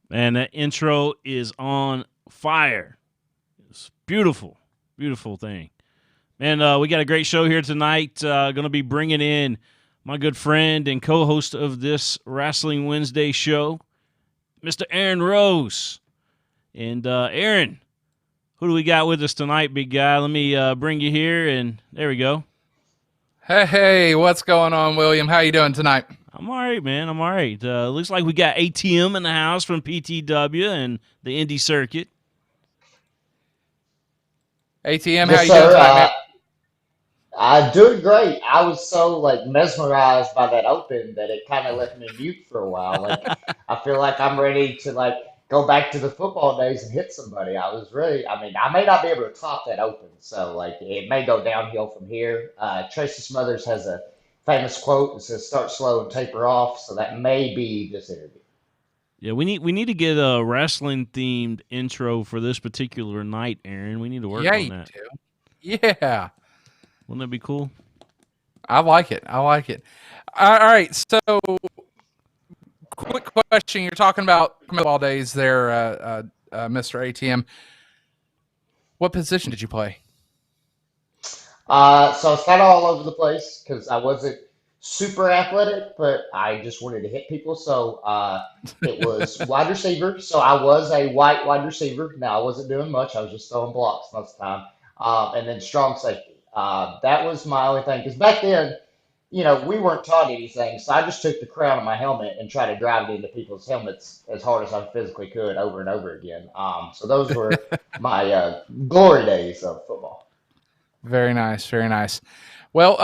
Man, that intro is on fire. It's beautiful, beautiful thing. Man, we got a great show here tonight. Going to be bringing in my good friend and co-host of this Wrestling Wednesday show, Mr. Aaron Rose. And Aaron, who do we got with us tonight, big guy? Let me bring you here, and there we go. Hey, what's going on, William? How you doing tonight? I'm all right, man. I'm all right. Looks like we got ATM in the house from PTW and the Indie Circuit. ATM, how Yes, you doing sir. tonight, man? I doing great. I was so mesmerized by that open that it kind of left me mute for a while. I feel like I'm ready to go back to the football days and hit somebody. I was really. I mean, I may not be able to top that open, so it may go downhill from here. Tracy Smothers has a famous quote that says "Start slow and taper off," so that may be this interview. Yeah, we need to get a wrestling themed intro for this particular night, Aaron. We need to work Yeah, on you that. do. Yeah, Wouldn't that be cool? I like it. I like it. All right, so quick question. You're talking about football days there, Mr. ATM. What position did you play? So I was kind of all over the place because I wasn't super athletic, but I just wanted to hit people. So it was wide receiver. So I was a white wide receiver. Now I wasn't doing much. I was just throwing blocks most of the time. And then strong safety. That was my only thing because back then, we weren't taught anything. So I just took the crown of my helmet and tried to drive it into people's helmets as hard as I physically could over and over again. So those were my glory days of football. Very nice. Very nice. Well,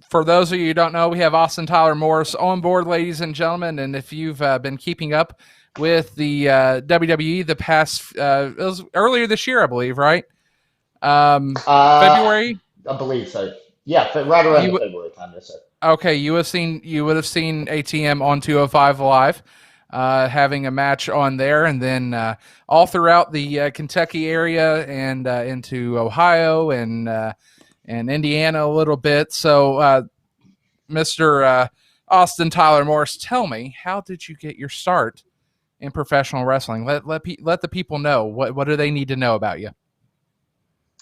for those of you who don't know, we have Austin Tyler Morris on board, ladies and gentlemen. And if you've been keeping up with the WWE the past, it was earlier this year, I believe, right? Uh, February. I believe so. Yeah, right around the You February time, yes, sir. okay? You would have seen ATM on 205 Live, having a match on there, and then all throughout the Kentucky area and into Ohio and Indiana a little bit. So, Mister Austin Tyler Morris, tell me, how did you get your start in professional wrestling? Let the people know, what do they need to know about you?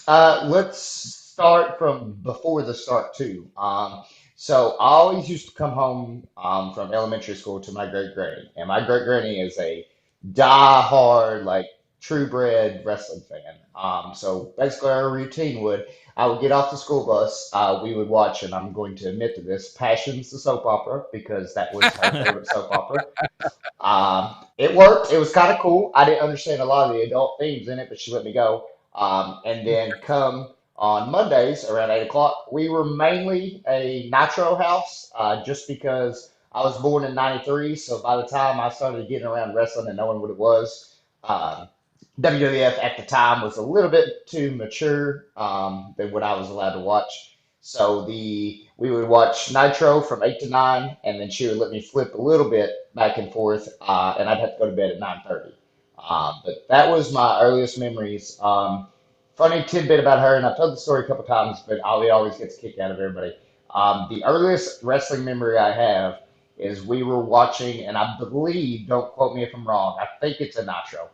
Let's start from before the start too. So I always used to come home from elementary school to my great granny, and my great granny is a die-hard, true bred wrestling fan. So basically, our routine would I would get off the school bus, we would watch, and I'm going to admit to this, Passions the soap opera because that was her favorite soap opera. It worked. It was kind of cool. I didn't understand a lot of the adult themes in it, but she let me go. And then come on Mondays around 8 o'clock, we were mainly a Nitro house, just because I was born in '93. So by the time I started getting around wrestling and knowing what it was, um, WWF at the time was a little bit too mature than what I was allowed to watch. So we would watch Nitro from 8 to 9, and then she would let me flip a little bit back and forth, and I'd have to go to bed at 9:30. But that was my earliest memories. Funny tidbit about her, and I've told the story a couple times, but Ali always gets a kick out of everybody. The earliest wrestling memory I have is we were watching, and I believe, don't quote me if I'm wrong, I think it's a Nitro.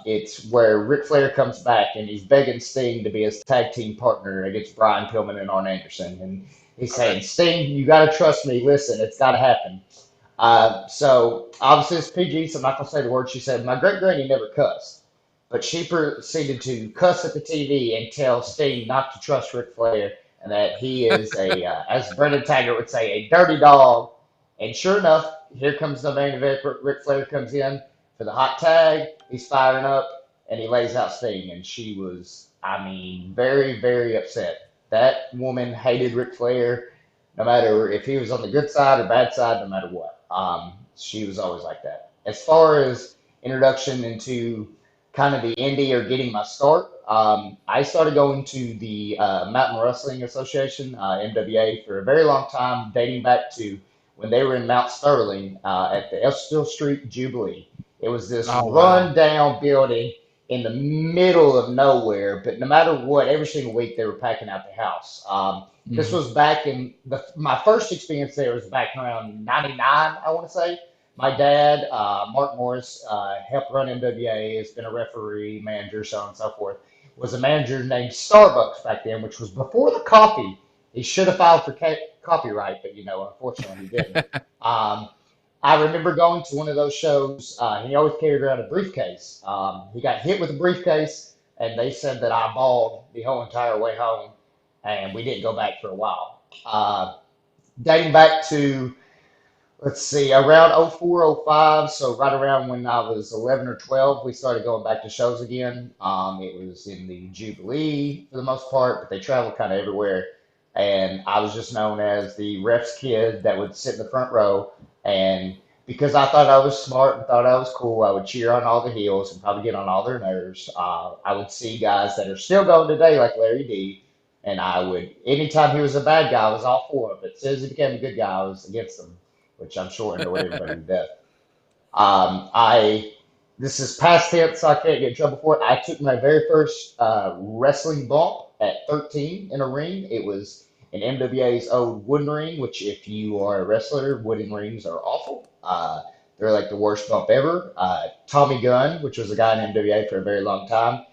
It's where Ric Flair comes back and he's begging Sting to be his tag team partner against Brian Pillman and Arn Anderson. And he's Okay. saying, Sting, you got to trust me. Listen, it's got to happen. So obviously it's PG, so I'm not going to say the word. She said, my great granny never cussed, but she proceeded to cuss at the TV and tell Sting not to trust Ric Flair and that he is as Brendan Taggart would say, a dirty dog. And sure enough, here comes the main event. Ric Flair comes in for the hot tag. He's firing up and he lays out Sting. And she was, I mean, very, very upset. That woman hated Ric Flair no matter if he was on the good side or bad side, no matter what. She was always like that. As far as introduction into kind of the indie or getting my start, I started going to the Mountain Wrestling Association, MWA, for a very long time, dating back to when they were in Mount Sterling at the Estill Street Jubilee. It was this Oh wow. run-down building in the middle of nowhere, but no matter what, every single week they were packing out the house. This Hmm. was back in my first experience there was back around '99, I want to say. my dad, Mark Morris, helped run NWA, has been a referee, manager, so on and so forth. Was a manager named Starbucks back then, which was before the coffee. He should have filed for copyright, but unfortunately, he didn't. Um, I remember going to one of those shows. He always carried around a briefcase. He got hit with a briefcase, and they said that I bawled the whole entire way home, and we didn't go back for a while. Dating back to, let's see, around 04, 05, so right around when I was 11 or 12, we started going back to shows again. It was in the Jubilee for the most part, but they traveled kind of everywhere. And I was just known as the ref's kid that would sit in the front row. And because I thought I was smart and thought I was cool, I would cheer on all the heels and probably get on all their nerves. I would see guys that are still going today, like Larry D. And I would, anytime he was a bad guy, I was all for him. But as soon as he became a good guy, I was against him, which I'm sure annoyed everybody to death. I This is past tense, so I can't get in trouble for it. I took my very first wrestling bump at 13 in a ring. It was in MWA's old wooden ring, which if you are a wrestler, wooden rings are awful. They're like the worst bump ever. Tommy Gunn, which was a guy in MWA for a very long time,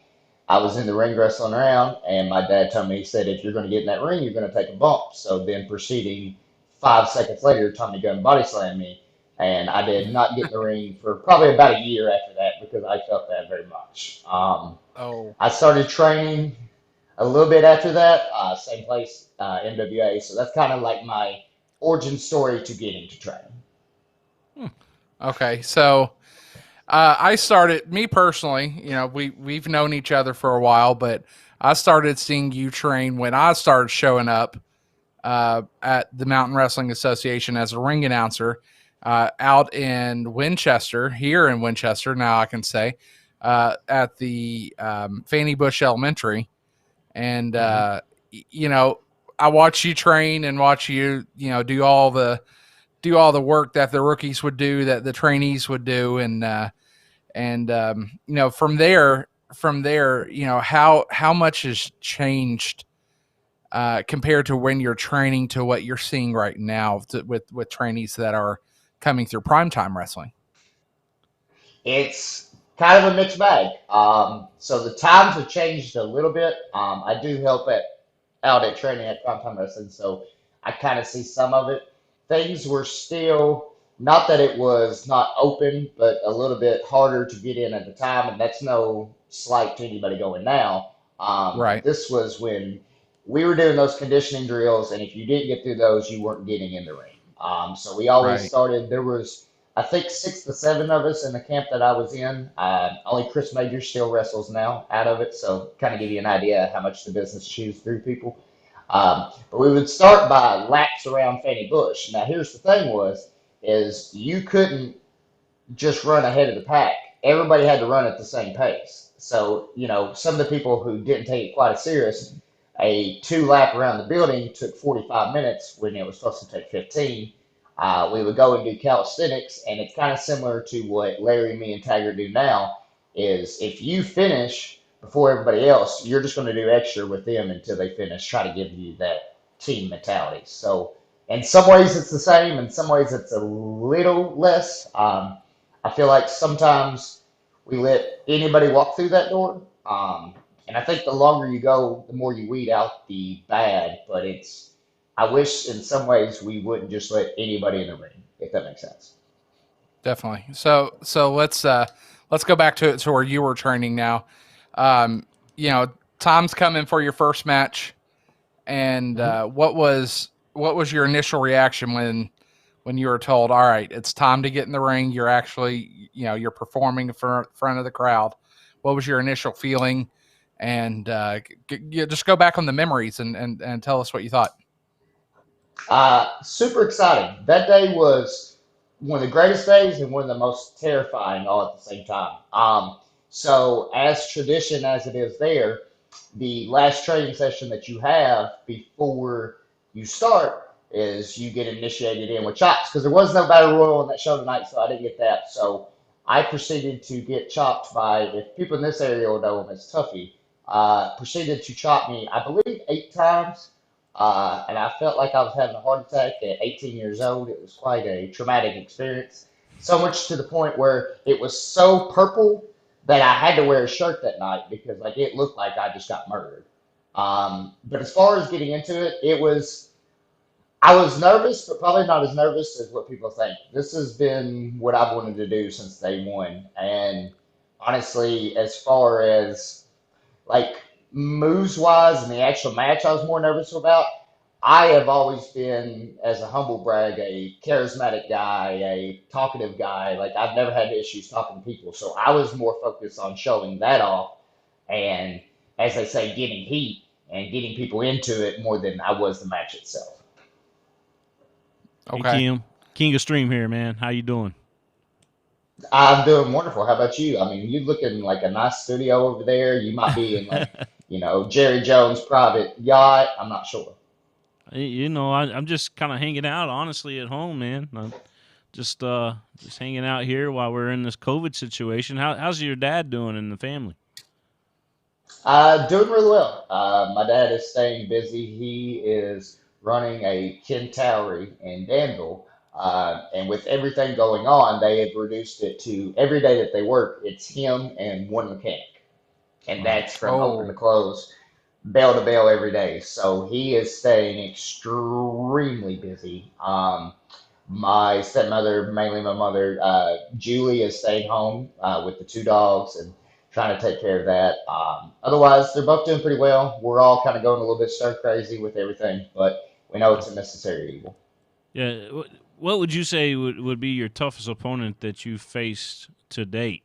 I was in the ring wrestling around, and my dad told me, he said, if you're going to get in that ring, you're going to take a bump. So then proceeding 5 seconds later, Tommy Gunn body slammed me, and I did not get in the ring for probably about a year after that because I felt that very much. Oh, I started training a little bit after that, same place, NWA. So that's kind of like my origin story to get into training. okay. So I started, me personally, we've known each other for a while, but I started seeing you train when I started showing up at the Mountain Wrestling Association as a ring announcer out in Winchester, here in Winchester, now I can say, at the Fannie Bush Elementary. And, I watch you train and watch you, do all the work that the rookies would do, that the trainees would do. From there, how much has changed compared to when you're training to what you're seeing right now with trainees that are coming through primetime wrestling? It's kind of a mixed bag. So the times have changed a little bit. I do help out at training at Primetime Wrestling, so I kind of see some of it. Things were still, not that it was not open, but a little bit harder to get in at the time, and that's no slight to anybody going now. Right, This was when we were doing those conditioning drills, and if you didn't get through those, you weren't getting in the ring. So we always right. started, there was, I think, 6 to 7 of us in the camp that I was in. Only Chris Major still wrestles now out of it, so kind of give you an idea how much the business chews through people. But we would start by laps around Fannie Bush. Now, here's the thing is you couldn't just run ahead of the pack. Everybody had to run at the same pace. So, some of the people who didn't take it quite as serious, a 2 lap around the building took 45 minutes when it was supposed to take 15. We would go and do calisthenics, and it's kind of similar to what Larry, me, and Tiger do now, is if you finish before everybody else, you're just going to do extra with them until they finish, try to give you that team mentality. So in some ways it's the same, in some ways it's a little less. I feel like sometimes we let anybody walk through that door. And I think the longer you go, the more you weed out the bad. But I wish in some ways we wouldn't just let anybody in the ring, if that makes sense. Definitely. So let's go back to where you were training now. Um, time's coming for your first match, and Mhm. what was your initial reaction when you were told, all right, it's time to get in the ring? You're actually, you're performing in front of the crowd. What was your initial feeling? And just go back on the memories and tell us what you thought. Super exciting. That day was one of the greatest days and one of the most terrifying all at the same time. So, as tradition as it is there, the last training session that you have before you start is you get initiated in with chops because there was no battle royal on that show tonight, so I didn't get that. So, I proceeded to get chopped by, if people in this area will know him as Tuffy, proceeded to chop me, I believe, 8 times, and I felt like I was having a heart attack at 18 years old. It was quite a traumatic experience. So much to the point where it was so purple that I had to wear a shirt that night because like it looked like I just got murdered. But as far as getting into it, I was nervous, but probably not as nervous as what people think. This has been what I've wanted to do since day one. And honestly, as far as like moves wise and the actual match I was more nervous about, I have always been, as a humble brag, a charismatic guy, a talkative guy. Like I've never had issues talking to people. So I was more focused on showing that off and, as they say, getting heat and getting people into it more than I was the match itself. Hey Okay. Kim, King of Stream here, man. How you doing? I'm doing wonderful. How about you? I mean, you looking like a nice studio over there. You might be in like, Jerry Jones' private yacht. I'm not sure. I'm just kind of hanging out, honestly, at home, man. I'm just hanging out here while we're in this COVID situation. How's your dad doing and the family? Doing really well. My dad is staying busy. He is running a Ken Towery in Danville. And with everything going on, they have reduced it to every day that they work, it's him and one mechanic. And Wow. that's from open to Oh, close, bell to bell every day. So he is staying extremely busy. My stepmother, mainly my mother, Julie, is staying home with the two dogs and trying to take care of that. Otherwise, they're both doing pretty well. We're all kind of going a little bit stir crazy with everything, but we know Yeah. it's a necessary evil. Yeah. What would you say would be your toughest opponent that you faced to date?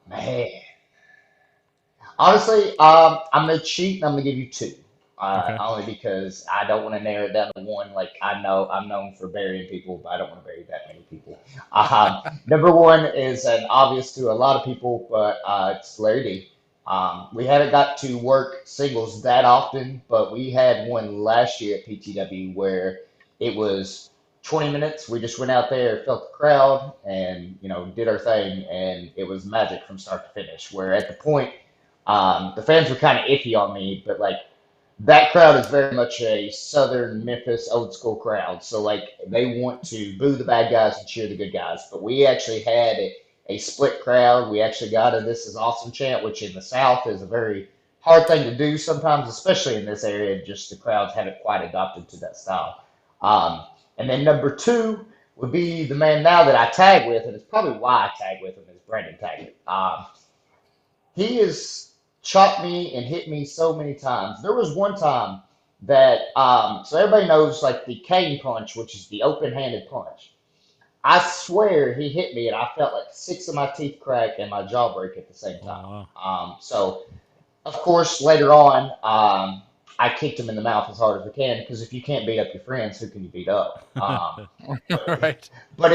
Man, honestly, I'm gonna cheat and I'm gonna give you two. Okay. Only because I don't want to narrow it down to one. Like I know I'm known for burying people, but I don't want to bury that many people. Number one is an obvious to a lot of people, but it's Larry D. We haven't got to work singles that often, but we had one last year at PTW where it was 20 minutes. We just went out there, felt the crowd, and did our thing, and it was magic from start to finish. Where at the point the fans were kind of iffy on me, but like that crowd is very much a Southern Memphis old school crowd. So like they want to boo the bad guys and cheer the good guys. But we actually had a split crowd. We actually got a "This is awesome" chant, which in the South is a very hard thing to do sometimes, especially in this area. Just the crowds haven't quite adopted to that style. Um, and then number two would be the man now that I tag with, and it's probably why I tag with him is Brandon Taggart. He has chopped me and hit me so many times. There was one time that, so everybody knows like the cane punch, which is the open handed punch. I swear he hit me and I felt like six of my teeth crack and my jaw break at the same Oh time. wow. So, of course, later on, I kicked him in the mouth as hard as I can because if you can't beat up your friends, who can you beat up? But right. but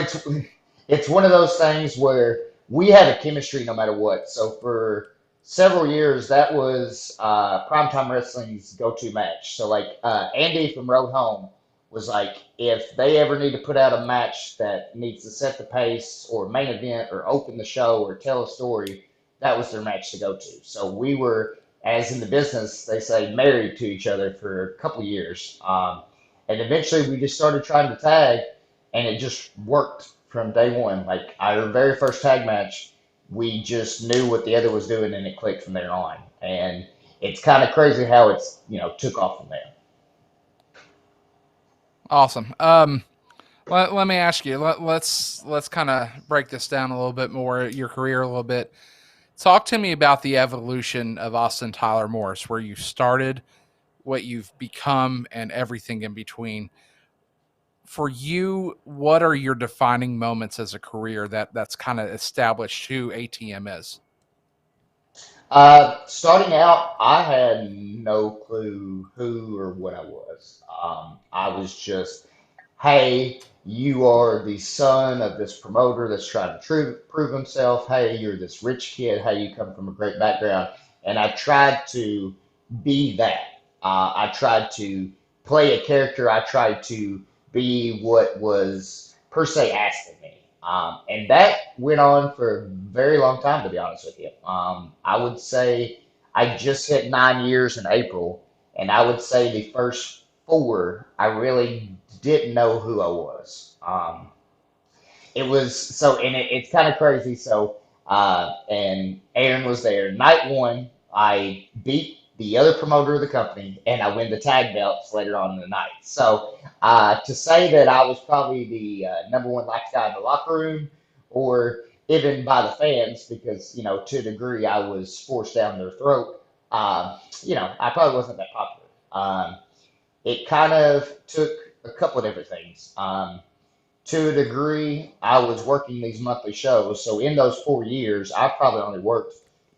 it's one of those things where we have a chemistry no matter what. So for several years, that was Primetime Wrestling's go-to match. So like Andy from Road Home was like, if they ever need to put out a match that needs to set the pace or main event or open the show or tell a story, that was their match to go to. So we were, as in the business, they say, married to each other for a couple of years. And eventually we just started trying to tag and it just worked from day one. Like our very first tag match, we just knew what the other was doing, and it clicked from there on. And it's kind of crazy how it's took off from there. Awesome. Let me ask you. Let's kind of break this down a little bit more. Your career a little bit. Talk to me about the evolution of Austin Tyler Morris, where you started, what you've become, and everything in between. For you, what are your defining moments as a career that's kind of established who ATM is? Starting out, I had no clue who or what I was. I was just, hey, you are the son of this promoter that's trying to prove himself. Hey, you're this rich kid. Hey, you come from a great background. And I tried to be that. I tried to play a character. I tried to be what was per se asked of me. And that went on for a very long time, to be honest with you. I would say I just hit 9 years in April, and I would say the first four, I really didn't know who I was. it was so, and it's kind of crazy. So, and Aaron was there. Night one, I beat the other promoter of the company, and I win the tag belts later on in the night. So, to say that I was probably the number one liked guy in the locker room, or even by the fans, because to a degree I was forced down their throat. I probably wasn't that popular. It kind of took a couple of different things. To a degree, I was working these monthly shows. So in those 4 years, I probably only worked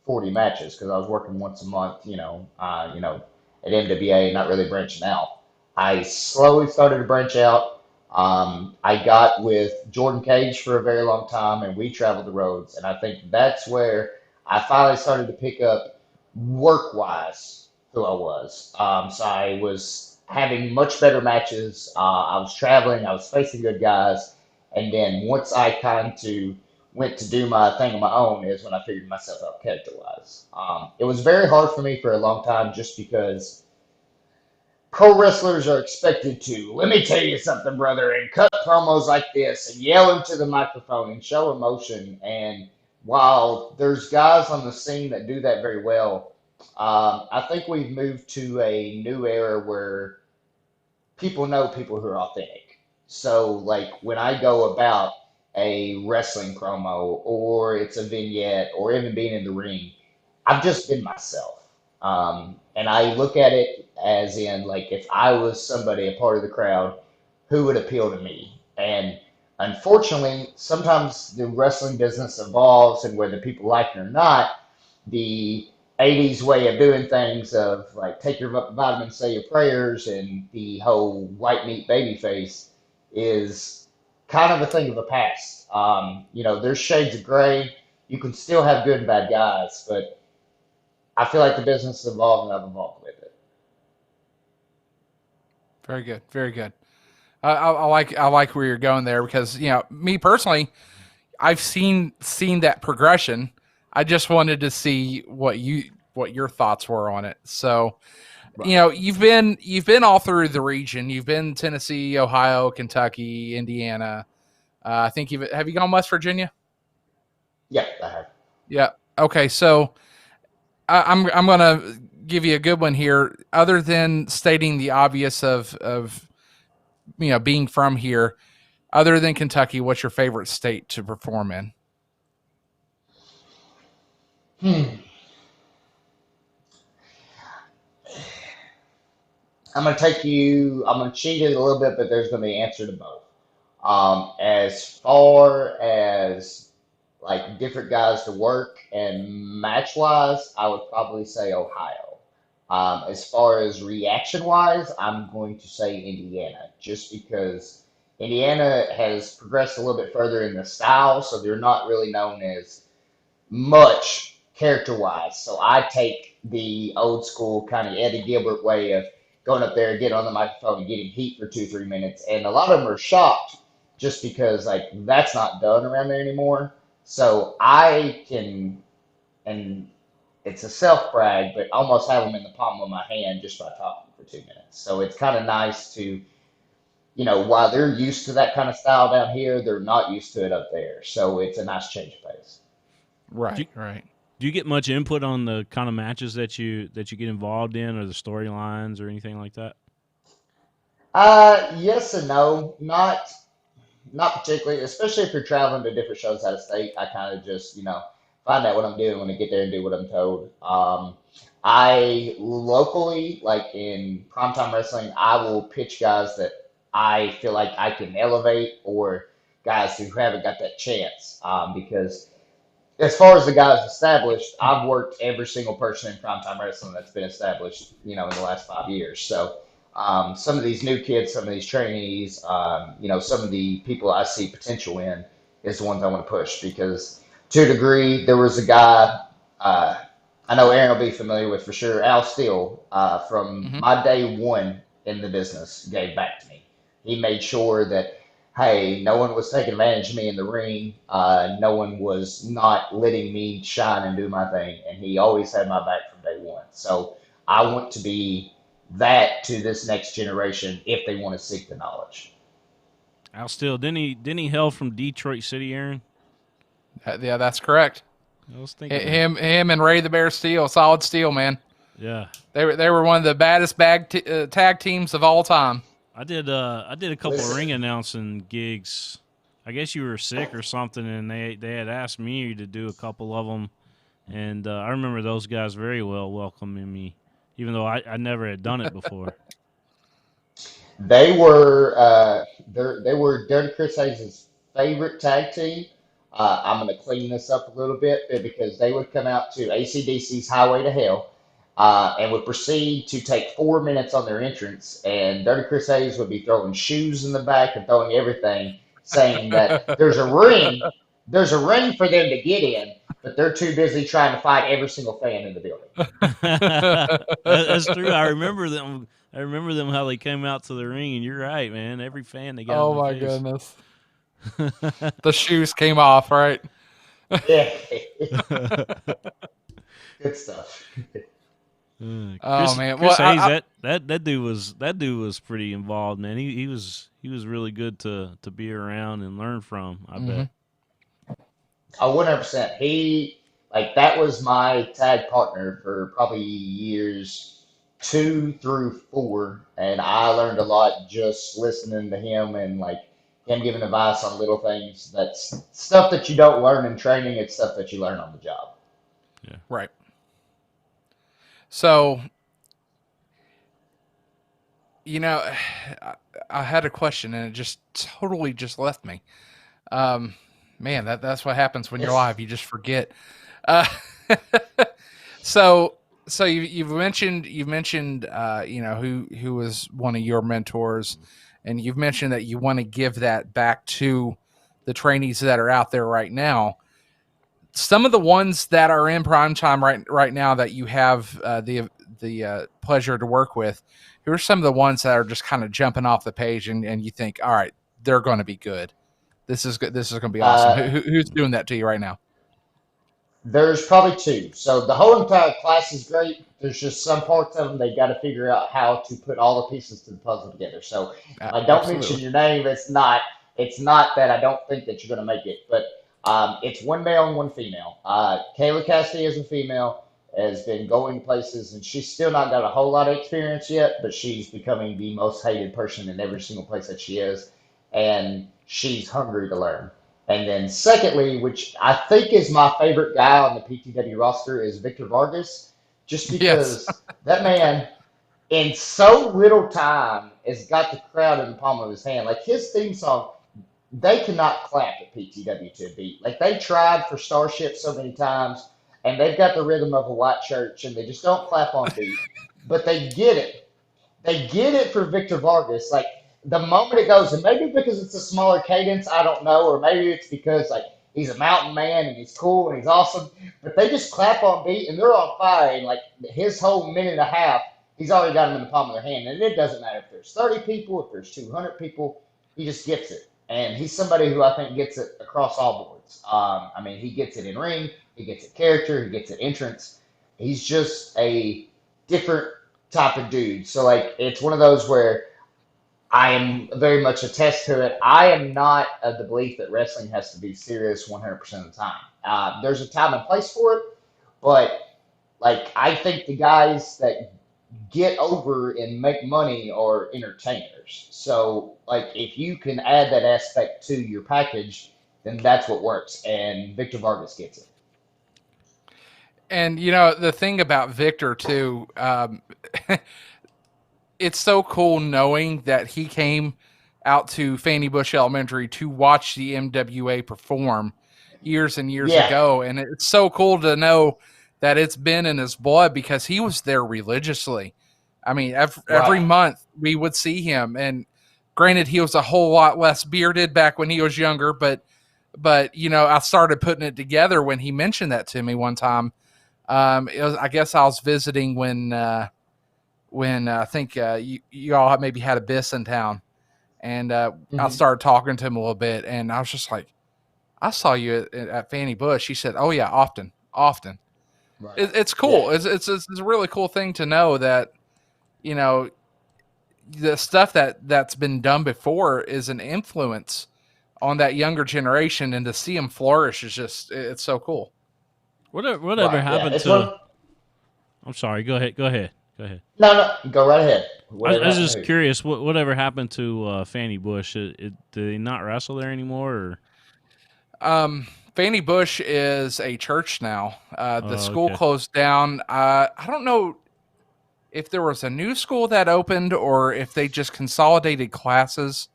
40 matches because I was working once a month, at MWA, not really branching out. I slowly started to branch out. I got with Jordan Cage for a very long time, and we traveled the roads. And I think that's where I finally started to pick up work wise who I was. So I was having much better matches. I was traveling, I was facing good guys. And then once I kind of went to do my thing on my own is when I figured myself out character wise. It was very hard for me for a long time just because pro wrestlers are expected to, let me tell you something, brother, and cut promos like this and yell into the microphone and show emotion. And while there's guys on the scene that do that very well, I think we've moved to a new era where people know people who are authentic. So, like when I go about a wrestling promo or it's a vignette or even being in the ring, I've just been myself. And I look at it as in, like, if I was somebody, a part of the crowd, who would appeal to me? And unfortunately, sometimes the wrestling business evolves, and whether people like it or not, the 80s way of doing things of like take your vitamins, say your prayers, and the whole white meat baby face is kind of a thing of the past. There's shades of gray. You can still have good and bad guys, but I feel like the business has evolved and I've evolved with it. Very good, very good. I like where you're going there because me personally, I've seen that progression. I just wanted to see what your thoughts were on it. So, Right. you've been all through the region. You've been Tennessee, Ohio, Kentucky, Indiana. I think have you gone West Virginia? Yeah, I have. Yeah. Okay. So I'm gonna give you a good one here. Other than stating the obvious of being from here, other than Kentucky, what's your favorite state to perform in? Hmm. I'm going to cheat it a little bit, but there's going to be an answer to both. As far as like different guys to work and match wise, I would probably say Ohio. As far as reaction wise, I'm going to say Indiana, just because Indiana has progressed a little bit further in the style, so they're not really known as much character wise. So I take the old school kind of Eddie Gilbert way of going up there, getting on the microphone, and getting heat for 2, 3 minutes. And a lot of them are shocked just because like that's not done around there anymore. So I can, and it's a self brag, but almost have them in the palm of my hand just by talking for 2 minutes. So it's kind of nice to, while they're used to that kind of style down here, they're not used to it up there. So it's a nice change of pace. Do Right. you, Right. do you get much input on the kind of matches that you get involved in, or the storylines, or anything like that? Yes and no. Not particularly, especially if you're traveling to different shows out of state. I kind of just, find out what I'm doing when I get there and do what I'm told. I locally, like in primetime wrestling, I will pitch guys that I feel like I can elevate or guys who haven't got that chance. Because as far as the guys established, I've worked every single person in primetime wrestling that's been established, in the last 5 years. So some of these new kids, some of these trainees, some of the people I see potential in is the ones I want to push because to a degree, there was a guy I know Aaron will be familiar with for sure, Al Steele, from Hmm. my day one in the business, gave back to me. He made sure that hey, no one was taking advantage of me in the ring. No one was not letting me shine and do my thing. And he always had my back from day one. So I want to be that to this next generation if they want to seek the knowledge. Al Steele, didn't he hail from Detroit City, Aaron? Yeah, that's correct. I was thinking that. Him and Ray the Bear Steele, solid steel, man. Yeah. They were one of the baddest tag teams of all time. I did a couple of Listen. ring announcing gigs. I guess you were sick or something, and they had asked me to do a couple of them, and I remember those guys very well welcoming me, even though I never had done it before. They were they were Dirty Chris Hayes' favorite tag team. I'm going to clean this up a little bit because they would come out to ACDC's Highway to Hell and would proceed to take 4 minutes on their entrance. And Dirty Chris Hayes would be throwing shoes in the back and throwing everything, saying that there's a ring for them to get in, but they're too busy trying to fight every single fan in the building. That's true. I remember them. I remember them how they came out to the ring, and you're right, man. Every fan they got. Oh in my the face. goodness. The shoes came off, right? Yeah. Good stuff. Oh man, Chris well, Hayes, that dude was pretty involved, man. He was really good to be around and learn from. I bet. Oh, 100%. That was my tag partner for probably years 2 through 4. And I learned a lot just listening to him and him giving advice on little things. That's stuff that you don't learn in training. It's stuff that you learn on the job. Yeah. right. So, I had a question and it just totally just left me. Man, that's what happens when you're live. You just forget. Uh, so you've mentioned who was one of your mentors, and you've mentioned that you want to give that back to the trainees that are out there right now. Some of the ones that are in prime time right now that you have the pleasure to work with, who are some of the ones that are just kind of jumping off the page and you think, all right, they're going to be good. This is good. This is going to be awesome. Who's doing that to you right now? There's probably 2. So the whole entire class is great. There's just some parts of them they got to figure out how to put all the pieces to the puzzle together. So if I don't mention your name, it's not that I don't think that you're going to make it, but it's one male and one female. Kayla Cassidy is a female, has been going places, and she's still not got a whole lot of experience yet, but she's becoming the most hated person in every single place that she is, and she's hungry to learn. And then secondly, which I think is my favorite guy on the PTW roster, is Victor Vargas, just Yes. because that man in so little time has got the crowd in the palm of his hand. Like his theme song, they cannot clap at PTW to a beat. Like they tried for Starship so many times, and they've got the rhythm of a white church, and they just don't clap on beat. But they get it. They get it for Victor Vargas. Like the moment it goes, and maybe because it's a smaller cadence, I don't know, or maybe it's because he's a mountain man and he's cool and he's awesome. But they just clap on beat and they're on fire. And his whole minute and a half, he's already got them in the palm of their hand. And it doesn't matter if there's 30 people, if there's 200 people, he just gets it. And he's somebody who I think gets it across all boards. I mean, he gets it in ring, he gets it character, he gets it entrance. He's just a different type of dude. So it's one of those where I am very much attest to it. I am not of the belief that wrestling has to be serious 100% of the time. There's a time and place for it, but I think the guys that get over and make money are entertainers. So if you can add that aspect to your package, then that's what works. And Victor Vargas gets it. And the thing about Victor too, it's so cool knowing that he came out to Fannie Bush Elementary to watch the MWA perform years and years ago. And it's so cool to know that it's been in his blood because he was there religiously. I mean, every month we would see him, and granted, he was a whole lot less bearded back when he was younger, but I started putting it together when he mentioned that to me one time. I guess I was visiting when I think you all maybe had a Biss in town, and I started talking to him a little bit, and I was just like, I saw you at Fannie Bush. He said, oh yeah, often. It's cool. Yeah. It's a really cool thing to know that, the stuff that's been done before is an influence on that younger generation, and to see them flourish is just it's so cool. Whatever Right. Yeah. happened It's to? one. I'm sorry. Go ahead. Go ahead. Go ahead. No, no. Go right ahead. I Whatever was happened to just who? curious. Whatever happened to Fannie Bush? Do they not wrestle there anymore? Or? Fannie Bush is a church now. The school Okay. closed down. I don't know if there was a new school that opened or if they just consolidated classes.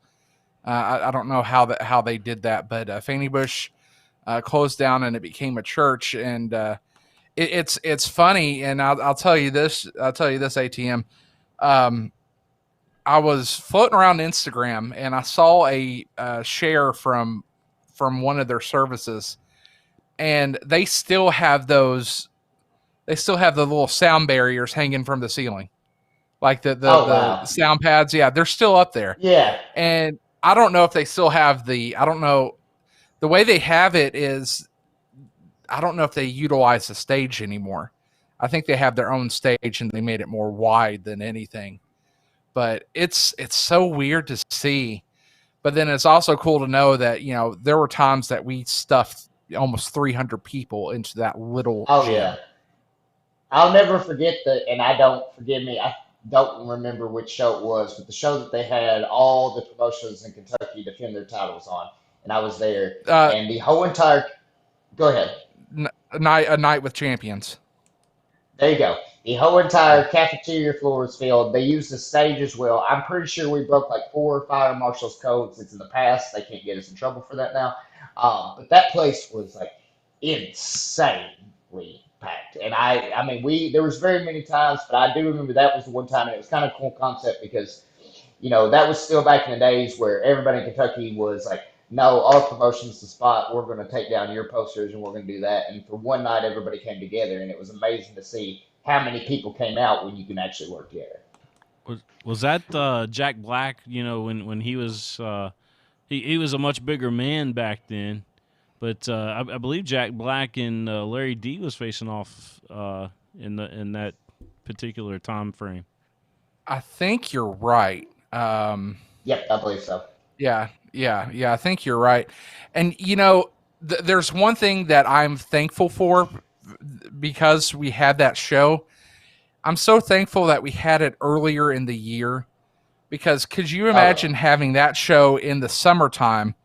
I don't know how they did that, but Fannie Bush closed down and it became a church. And it's funny, and I'll tell you this. I'll tell you this, ATM. Um, I was floating around Instagram and I saw a share from one of their services, and they still have those. They still have the little sound barriers hanging from the ceiling, like Oh the wow. sound pads. Yeah, they're still up there, Yeah. and I don't know if they still have the. I don't know the way they have it is. I don't know if they utilize the stage anymore. I think they have their own stage and they made it more wide than anything. But it's so weird to see. But then it's also cool to know that there were times that we stuffed almost 300 people into that little Oh yeah. gym. I'll never forget and I don't, forgive me, I don't remember which show it was, but the show that they had all the promotions in Kentucky defend their titles on, and I was there, Uh, and the whole entire. Go ahead. a night with champions. There you go. The whole entire Yeah. cafeteria floor was filled. They used the stage as well. I'm pretty sure we broke like four fire marshals codes. It's in the past. They can't get us in trouble for that now. But that place was like insanely packed. And I mean, there was very many times, but I do remember that was the one time, and it was kind of a cool concept because that was still back in the days where everybody in Kentucky was like, no, our promotion's the spot. We're going to take down your posters and we're going to do that. And for one night, everybody came together, and it was amazing to see how many people came out when you can actually work together. Was that Jack Black? When he was he was a much bigger man back then, but I believe Jack Black and Larry D was facing off in that particular time frame. I think you're right. Yep, I believe so. Yeah. I think you're right. And there's one thing that I'm thankful for because we had that show. I'm so thankful that we had it earlier in the year because could you Oh, yeah. imagine having that show in the summertime?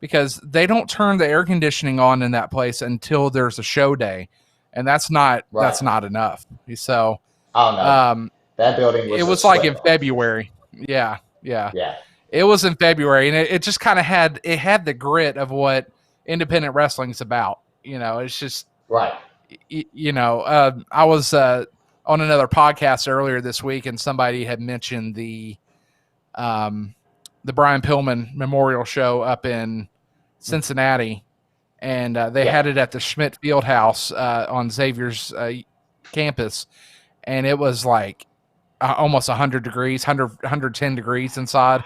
Because they don't turn the air conditioning on in that place until there's a show day, and that's not Right. enough. So Oh, no. um, That building it was a was like sweat in box. February. Yeah. Yeah. It was in February, and it just kind of had the grit of what independent wrestling is about. It's just Right. I was on another podcast earlier this week, and somebody had mentioned the Brian Pillman Memorial Show up in Cincinnati, and they Yeah. had it at the Schmidt Fieldhouse on Xavier's campus, and it was like almost 100 degrees, 110 degrees inside,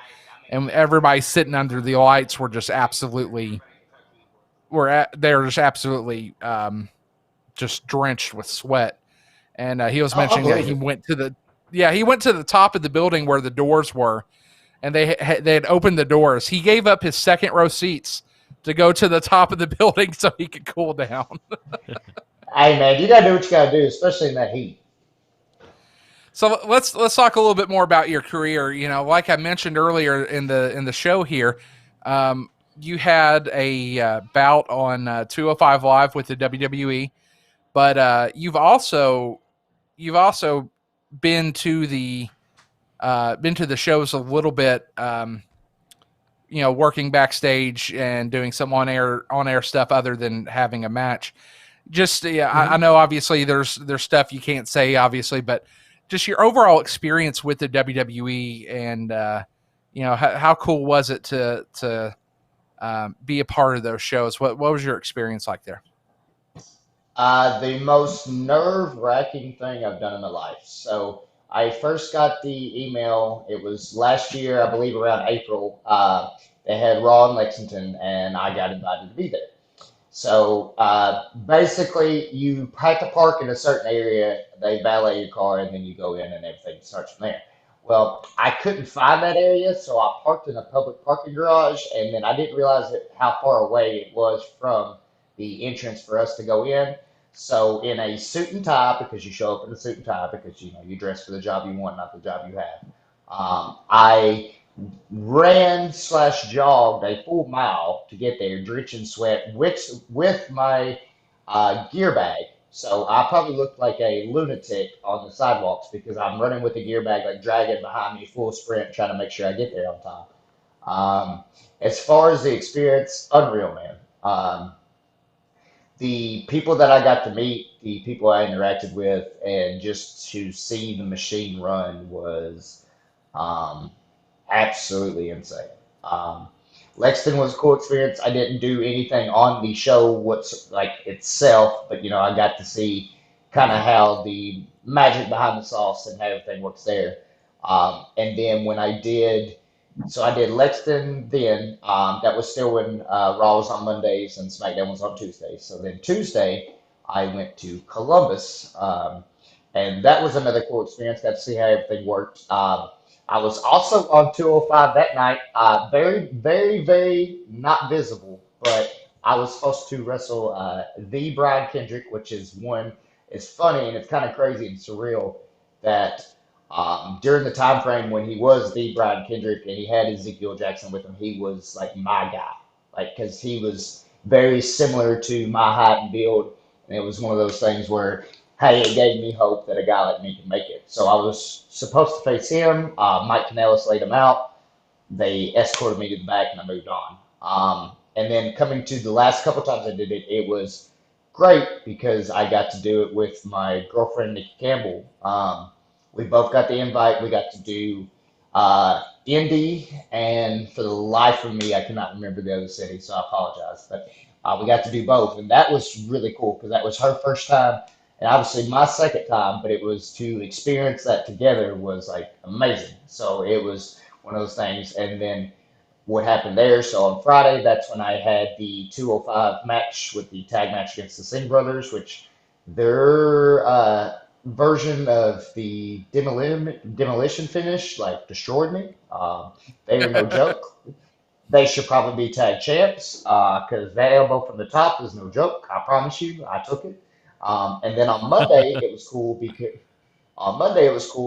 and everybody sitting under the lights were just absolutely they were just absolutely just drenched with sweat. And he was I mentioning that believe he it. went to the top of the building where the doors were, and they had opened the doors. He gave up his second row seats to go to the top of the building so he could cool down. Hey, man, you got to do what you got to do, especially in that heat. So let's talk a little bit more about your career. Like I mentioned earlier in the show here, you had a bout on 205 Live with the WWE, but you've also been to the shows a little bit. Working backstage and doing some on air stuff other than having a match. Just yeah, I Hmm. know obviously there's stuff you can't say obviously, but just your overall experience with the WWE and how cool was it to be a part of those shows? What was your experience like there? The most nerve-wracking thing I've done in my life. So I first got the email. It was last year, I believe, around April. They had Raw in Lexington, and I got invited to be there. So basically, you have to park in a certain area. They valet your car, and then you go in, and everything starts from there. Well, I couldn't find that area, so I parked in a public parking garage, and then I didn't realize how far away it was from the entrance for us to go in. So, in a suit and tie, because you show up in a suit and tie, because you dress for the job you want, not the job you have. I ran slash jogged a full mile to get there, drenching sweat, with my gear bag. So I probably looked like a lunatic on the sidewalks because I'm running with the gear bag, like dragging behind me, full sprint, trying to make sure I get there on time. As far as the experience, unreal, man. The people that I got to meet, the people I interacted with, and just to see the machine run was um, absolutely insane. Um, Lexington was a cool experience. I didn't do anything on the show what's like itself, but I got to see kind of how the magic behind the sauce and how everything works there. And then when I did, so I did Lexington then. That was still when Raw was on Mondays and SmackDown was on Tuesdays. So then Tuesday, I went to Columbus, and that was another cool experience. Got to see how everything worked. I was also on 205 that night. Very, very, very not visible, but I was supposed to wrestle the Brian Kendrick, which is one. It's funny and it's kind of crazy and surreal that during the time frame when he was the Brian Kendrick and he had Ezekiel Jackson with him, he was like my guy, like because he was very similar to my height and build, and it was one of those things where hey, it gave me hope that a guy like me could make it. So I was supposed to face him. Mike Kanellis laid him out. They escorted me to the back, and I moved on. And then coming to the last couple times I did it, it was great because I got to do it with my girlfriend Nikki Campbell. We both got the invite. We got to do Indy, and for the life of me, I cannot remember the other city, so I apologize. But we got to do both, and that was really cool because that was her first time, and obviously my second time. But it was to experience that together was like amazing. So it was one of those things, and then what happened there. So on Friday, that's when I had the 205 match with the tag match against the Singh brothers, which their version of the demolition finish like destroyed me. They are no joke. They should probably be tag champs because that elbow from the top is no joke. I promise you, I took it. And then on Monday it was cool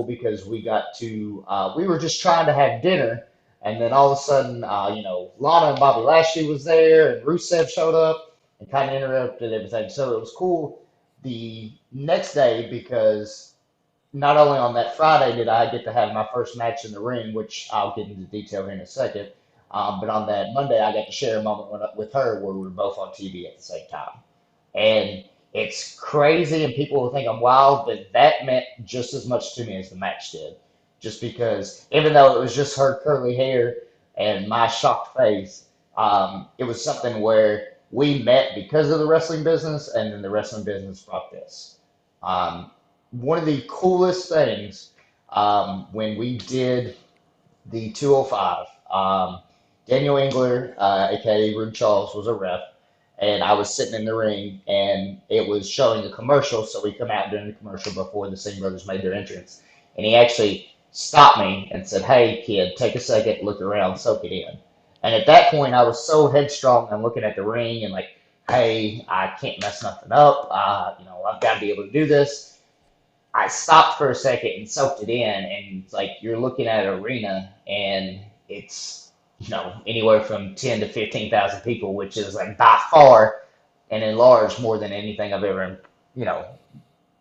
because we got to we were just trying to have dinner, and then all of a sudden, Lana and Bobby Lashley was there, and Rusev showed up and kind of interrupted everything. So it was cool the next day because not only on that Friday did I get to have my first match in the ring, which I'll get into detail here in a second, but on that Monday I got to share a moment with her where we were both on TV at the same time. And it's crazy, and people will think I'm wild, but that meant just as much to me as the match did. Just because, even though it was just her curly hair and my shocked face, it was something where we met because of the wrestling business, and then the wrestling business brought this. Um, One of the coolest things when we did the 205. Daniel Engler, aka Rude Charles, was a ref, and I was sitting in the ring, and it was showing a commercial. So we come out during the commercial before the Singh brothers made their entrance, and he actually stopped me and said, "Hey, kid, take a second, look around, soak it in." And at that point, I was so headstrong and looking at the ring and like, "Hey, I can't mess nothing up. I've got to be able to do this." I stopped for a second and soaked it in, and it's like you're looking at an arena, and it's anywhere from 10 to 15,000 people, which is like by far and in large more than anything I've ever you know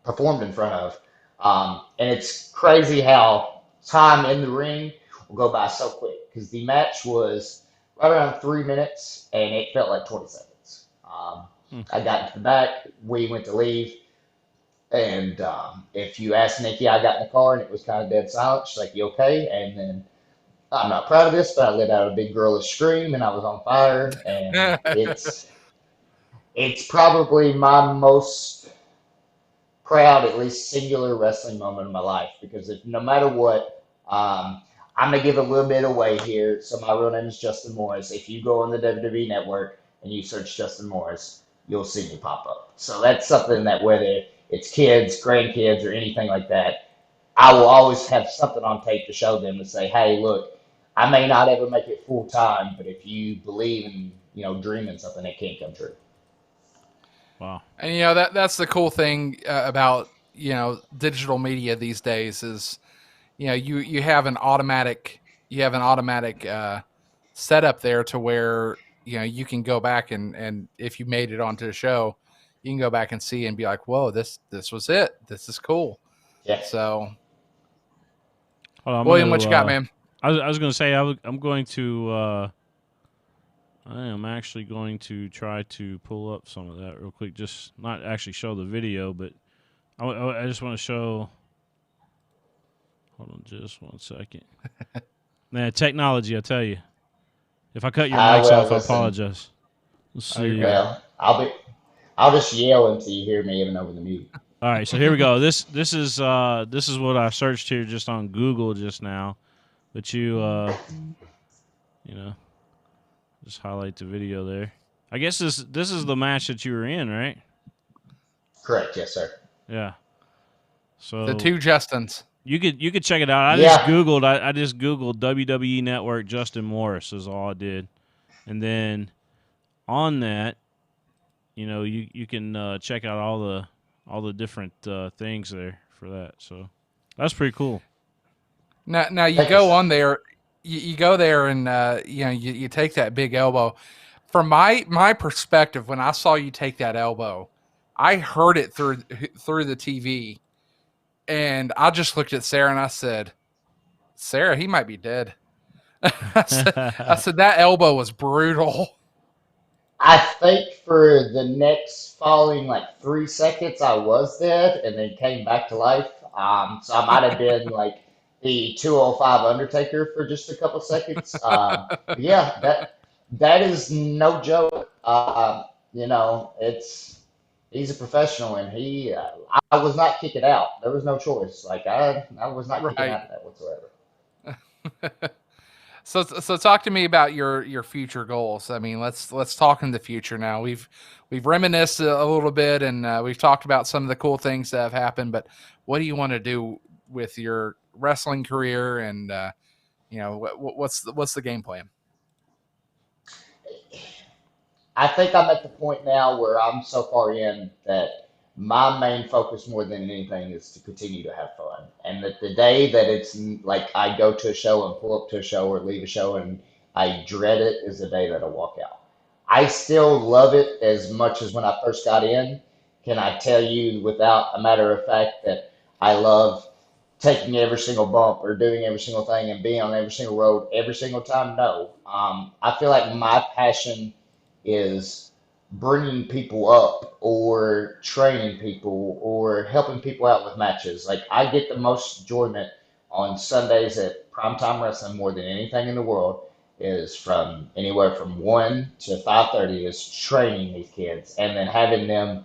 performed in front of. And it's crazy how time in the ring will go by so quick because the match was right around 3 minutes, and it felt like 20 seconds. Hmm. I got into the back, we went to leave. And if you ask Nikki, I got in the car and it was kind of dead silent. She's like, "You okay?" And then I'm not proud of this, but I let out a big girlish scream and I was on fire. And it's probably my most proud, at least singular wrestling moment of my life because if no matter what, I'm gonna give a little bit away here. So my real name is Justin Morris. If you go on the WWE Network and you search Justin Morris, you'll see me pop up. So that's something that whether it's kids, grandkids, or anything like that, I will always have something on tape to show them to say, hey, look, I may not ever make it full time, but if you believe and dream in something, it can come true. Wow. And that's the cool thing about digital media these days is you have an automatic setup there to where you can go back and if you made it onto the show, you can go back and see and be like, whoa, this was it. This is cool. Yeah. So, Hold on, I'm William, gonna. what you got, man? I was gonna say I'm going to. I am actually going to try to pull up some of that real quick. Just not actually show the video, but I just want to show. Hold on, just 1 second. Man, technology, I tell you. If I cut your mics Well, off, I listen. apologize. Let's Oh, you're see. good. Well, I'll just yell until you hear me even over the mute. All right, so here we go. This is what I searched here just on Google just now. But you know, just highlight the video there. I guess this is the match that you were in, right? Correct. Yes, sir. Yeah. So The two Justins. you could check it out. I Yeah. just googled WWE Network Justin Morris is all I did, and then on that, you can check out all the different things there for that. So that's pretty cool. Now you Thank you, go sir. on there, you go there and you take that big elbow. From my perspective, when I saw you take that elbow, I heard it through the TV, and I just looked at Sarah and I said, "Sarah, he might be dead." I said that elbow was brutal. I think for the next following like 3 seconds, I was dead and then came back to life. So I might have been like the 205 Undertaker for just a couple seconds. But yeah, that is no joke. It's he's a professional and I was not kicking out. There was no choice. Like I was not kicking Right. out of that whatsoever. So talk to me about your future goals. I mean, let's talk in the future now. We've reminisced a little bit, and we've talked about some of the cool things that have happened. But what do you want to do with your wrestling career? And what's the game plan? I think I'm at the point now where I'm so far in that my main focus more than anything is to continue to have fun. And that the day that it's like I go to a show and pull up to a show or leave a show and I dread it is the day that I walk out. I still love it as much as when I first got in. Can I tell you without a matter of fact that I love taking every single bump or doing every single thing and being on every single road every single time? No. I feel like my passion is bringing people up or training people or helping people out with matches. Like I get the most enjoyment on Sundays at Primetime Wrestling more than anything in the world is from anywhere from 1 to 5:30 is training these kids and then having them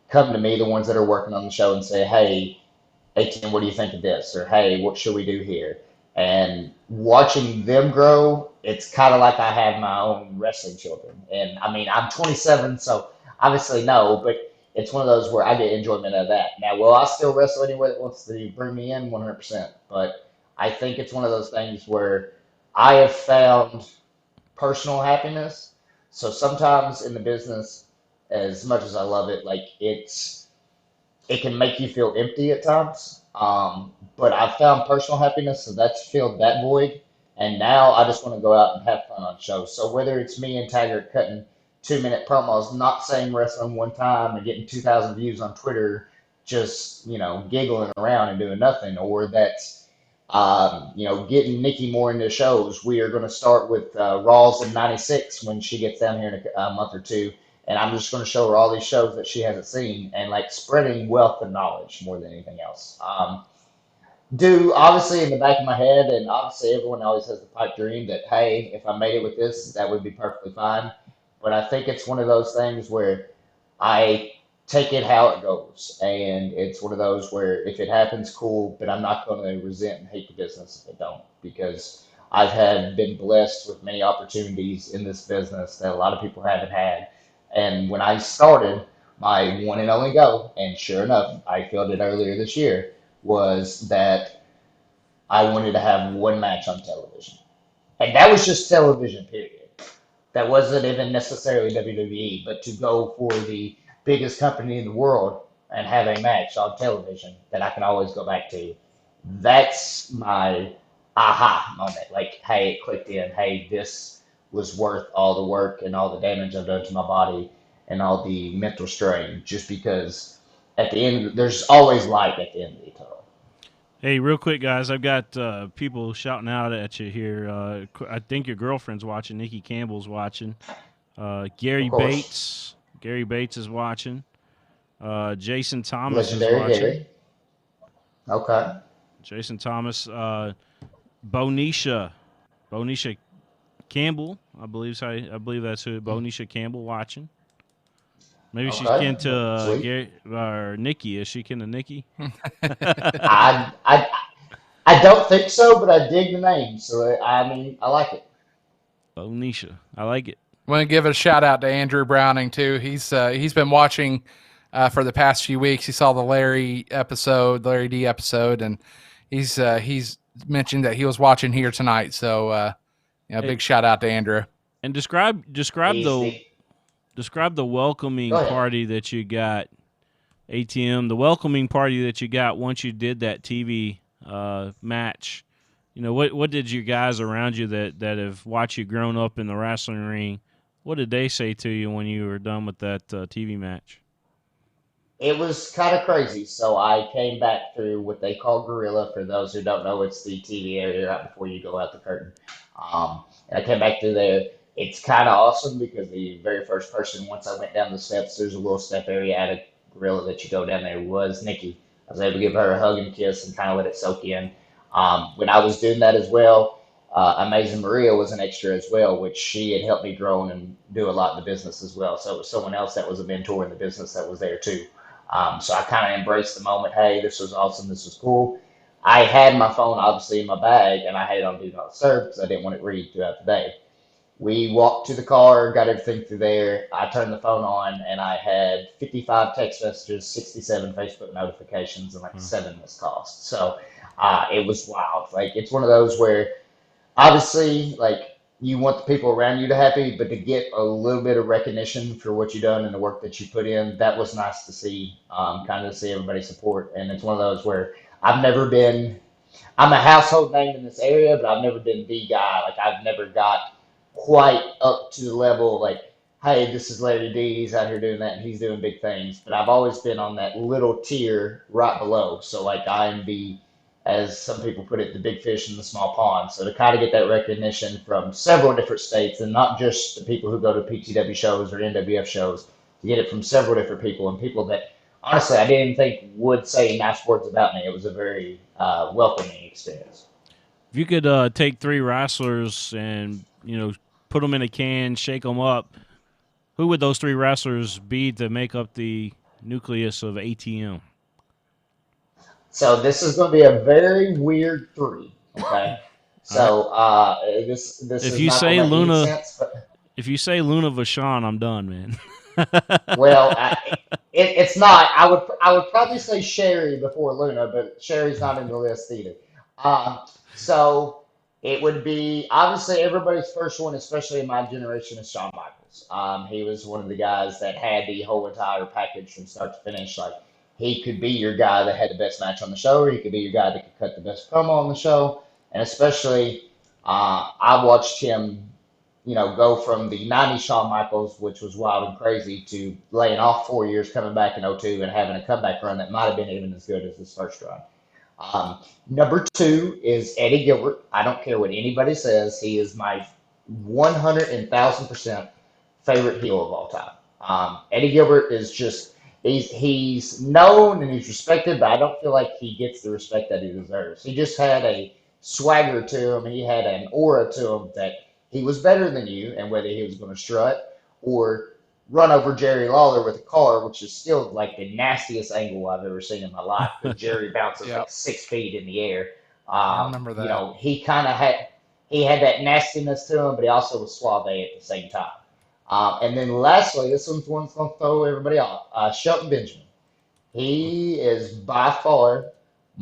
come to me, the ones that are working on the show, and say, hey, ATM, what do you think of this? Or hey, what should we do here? And watching them grow, it's kind of like I have my own wrestling children. And I mean, I'm 27, so obviously no, but it's one of those where I get enjoyment out of that. Now, will I still wrestle anyone that wants to bring me in? 100%. But I think it's one of those things where I have found personal happiness. So sometimes in the business, as much as I love it, like it can make you feel empty at times. But I've found personal happiness, so that's filled that void. And now I just want to go out and have fun on shows. So whether it's me and Taggart cutting 2 minute promos, not saying wrestling one time and getting 2,000 views on Twitter, just giggling around and doing nothing, or that's getting Nikki more into shows. We are going to start with Rawls in '96 when she gets down here in a month or two, and I'm just going to show her all these shows that she hasn't seen and like spreading wealth of knowledge more than anything else. Do obviously in the back of my head, and obviously everyone always has the pipe dream that hey, if I made it with this, that would be perfectly fine. But I think it's one of those things where I take it how it goes, and it's one of those where if it happens, cool. But I'm not going to resent and hate the business if it don't, because I've had been blessed with many opportunities in this business that a lot of people haven't had. And when I started, my one and only goal, and sure enough, I filled it earlier this year, was that I wanted to have one match on television. And that was just television, period. That wasn't even necessarily WWE, but to go for the biggest company in the world and have a match on television that I can always go back to, that's my aha moment. Like, hey, it clicked in. Hey, this was worth all the work and all the damage I've done to my body and all the mental strain, just because at the end, there's always light at the end of the tunnel. Hey, real quick, guys, I've got people shouting out at you here. I think your girlfriend's watching. Nikki Campbell's watching. Of course, Gary Bates is watching. Jason Thomas is legendary watching. Gary. Okay. Jason Thomas. Bonisha Campbell, I believe that's who. Bonisha Campbell watching. Maybe she's kin Okay. to Sweet. Gary or Nikki. Is she kin to Nikki? I, I I don't think so, but I dig the name, so I mean I like it. Bonisha, I like it. Want to give a shout out to Andrew Browning too. He's been watching for the past few weeks. He saw the Larry D episode, and he's mentioned that he was watching here tonight. So Hey, big shout out to Andrew. and describe He's the the describe the Go welcoming ahead. party that you got. ATM, the welcoming party that you got once you did that TV match. What did you guys around you that have watched you grown up in the wrestling ring? What did they say to you when you were done with that TV match? It was kind of crazy. So I came back through what they call Gorilla. For those who don't know, it's the TV area right before you go out the curtain. And I came back through there. It's kind of awesome because the very first person, once I went down the steps, there's a little step area at a Gorilla that you go down there, was Nikki. I was able to give her a hug and kiss and kind of let it soak in. When I was doing that as well, Amazing Maria was an extra as well, which she had helped me grow and do a lot in the business as well. So it was someone else that was a mentor in the business that was there too. So I kind of embraced the moment. Hey, this was awesome. This was cool. I had my phone obviously in my bag and I had it on Do Not Disturb because I didn't want it read throughout the day. We walked to the car, got everything through there. I turned the phone on and I had 55 text messages, 67 Facebook notifications, and like Hmm. 7 missed calls. So it was wild. Like it's one of those where obviously, like you want the people around you to happy, but to get a little bit of recognition for what you've done and the work that you put in, that was nice to see. Kind of to see everybody support, and it's one of those where I've never been. I'm a household name in this area, but I've never been the guy. Like I've never got quite up to the level of like, hey, this is Larry D. He's out here doing that, and he's doing big things. But I've always been on that little tier right below. So like I am the, as some people put it, the big fish in the small pond. So to kind of get that recognition from several different states, and not just the people who go to PTW shows or NWF shows, to get it from several different people and people that honestly I didn't think would say nice words about me. It was a very welcoming experience. If you could take three wrestlers and put them in a can, shake them up, who would those three wrestlers be to make up the nucleus of ATM? So this is going to be a very weird three. Okay. All right. So this If is you not going say to make any Luna, sense, but if you say Luna Vachon, I'm done, man. well, it's not. I would probably say Sherry before Luna, but Sherry's not in the list either. So it would be obviously everybody's first one, especially in my generation, is Shawn Michaels. He was one of the guys that had the whole entire package from start to finish. Like he could be your guy that had the best match on the show, or he could be your guy that could cut the best promo on the show. And especially, I watched him go from the '90s Shawn Michaels, which was wild and crazy, to laying off 4 years, coming back in '02, and having a comeback run that might have been even as good as his first run. Number two is Eddie Gilbert. I don't care what anybody says. He is my 100,000% favorite heel of all time. Eddie Gilbert is just, he's known and he's respected, but I don't feel like he gets the respect that he deserves. He just had a swagger to him. He had an aura to him that he was better than you, and whether he was going to strut or run over Jerry Lawler with a car, which is still like the nastiest angle I've ever seen in my life. Because Jerry bounces like Yep, 6 feet in the air. I remember that. He kind of had that nastiness to him, but he also was suave at the same time. And then lastly, this one's going to throw everybody off. Shelton Benjamin. He is by far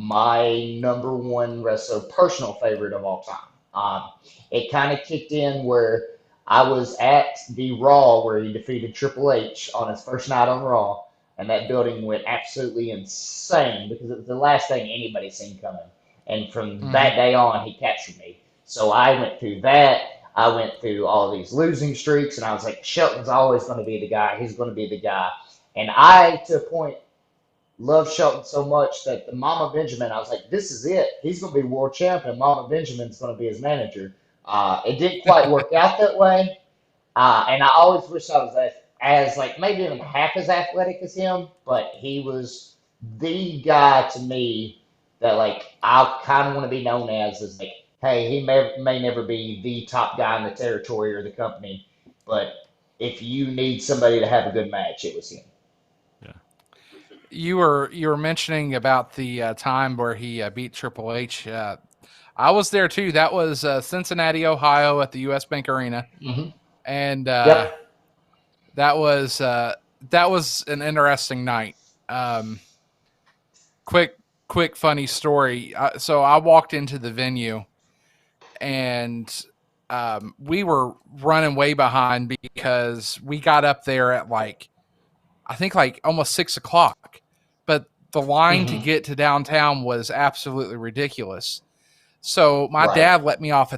my number one wrestler, personal favorite of all time. It kind of kicked in where I was at the Raw where he defeated Triple H on his first night on Raw, and that building went absolutely insane because it was the last thing anybody seen coming. And from Hmm. that day on, he captured me. So I went through that. I went through all these losing streaks, and I was like, Shelton's always going to be the guy. He's going to be the guy. And I, to a point, love Shelton so much that the Mama Benjamin, I was like, this is it. He's going to be world champion. Mama Benjamin's going to be his manager. It didn't quite work out that way. And I always wish I was as like maybe even half as athletic as him, but he was the guy to me that like I kind of want to be known as like, hey, he may never be the top guy in the territory or the company, but if you need somebody to have a good match, it was him. Yeah. You were mentioning about the time where he beat Triple H. I was there too. That was Cincinnati, Ohio, at the U.S. Bank Arena, Hmm. and Yep. that was an interesting night. Um, quick funny story. So I walked into the venue, and we were running way behind because we got up there at I think almost 6 o'clock, but the line to Hmm. get to downtown was absolutely ridiculous. So my Right. dad let me off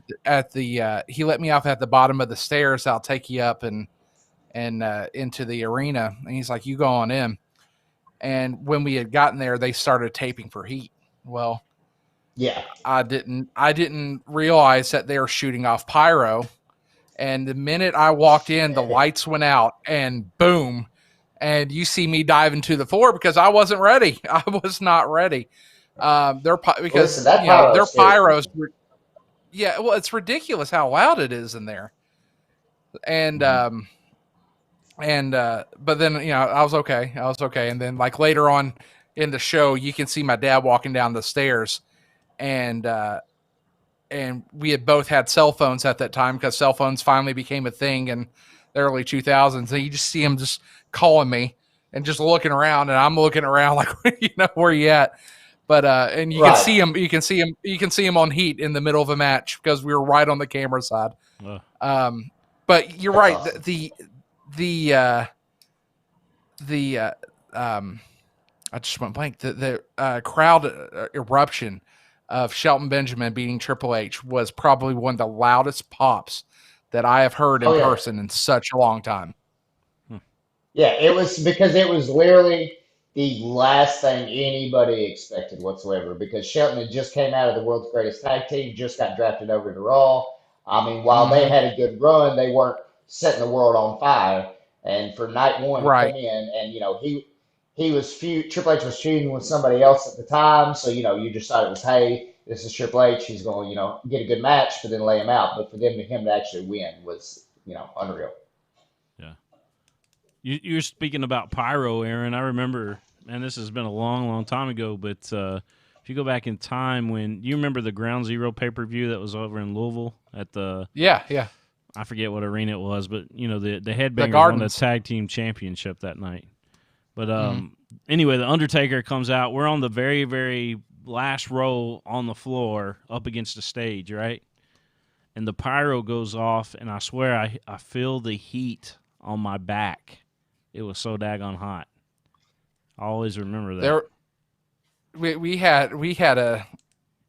he let me off at the bottom of the stairs. I'll take you up and into the arena. And he's like, you go on in. And when we had gotten there, they started taping for heat. Well, Yeah. I didn't realize that they were shooting off pyro. And the minute I walked in, the lights went out and boom. And you see me dive into the floor because I wasn't ready. I was not ready. Listen, Because that pyro their scares pyros people. were, yeah, well, it's ridiculous how loud it is in there. And Hmm. but then I was okay. And then later on in the show, you can see my dad walking down the stairs, and we had both had cell phones at that time because cell phones finally became a thing in the early 2000s. And you just see him just calling me and just looking around, and I'm looking around like, where you at? But and you can Right. see him. You can see him on heat in the middle of a match because we were right on the camera side. Uh, But you're That's right. awesome. The I just went blank. The crowd eruption of Shelton Benjamin beating Triple H was probably one of the loudest pops that I have heard in Oh yeah. person in such a long time. hmm. Yeah, it was because it was literally the last thing anybody expected whatsoever. Because Shelton had just came out of the world's greatest tag team, just got drafted over to Raw. I mean, while they Mm-hmm. had a good run, they weren't setting the world on fire. And for night one to Right. come in and he was Triple H was feuding with somebody else at the time, so you just thought it was, hey, this is Triple H, he's going get a good match, but then lay him out. But for him to actually win was unreal. Yeah. You're speaking about pyro, Aaron. I remember, man, this has been a long, long time ago, but if you go back in time when you remember the Ground Zero pay per view that was over in Louisville at Yeah. I forget what arena it was, but the The Headbangers won the Gardens. tag team championship that night. But Mm-hmm. anyway, the Undertaker comes out. We're on the very, very last row on the floor up against the stage, right? And the pyro goes off, and I swear I feel the heat on my back. It was so daggone hot. I always remember that. There, we had a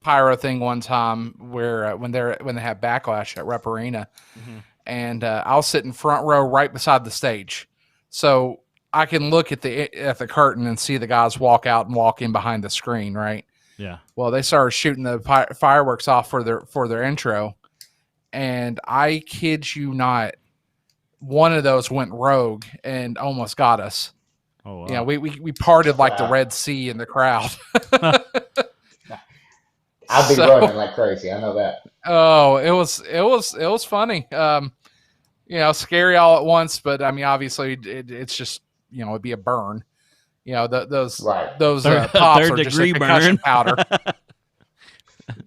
pyro thing one time where when they had Backlash at Rep Arena, Mm-hmm. and I was sitting front row right beside the stage, so I can look at the curtain and see the guys walk out and walk in behind the screen, right? Yeah. Well, they started shooting the fireworks off for their intro, and I kid you not, one of those went rogue and almost got us. Oh wow. Yeah, we parted like the Wow. Red Sea in the crowd. I'd be So, running like crazy. I know that. oh, it was funny. Scary all at once, but I mean, obviously, it's just it'd be a burn. Those Right. pops third are just a degree concussion burn. powder.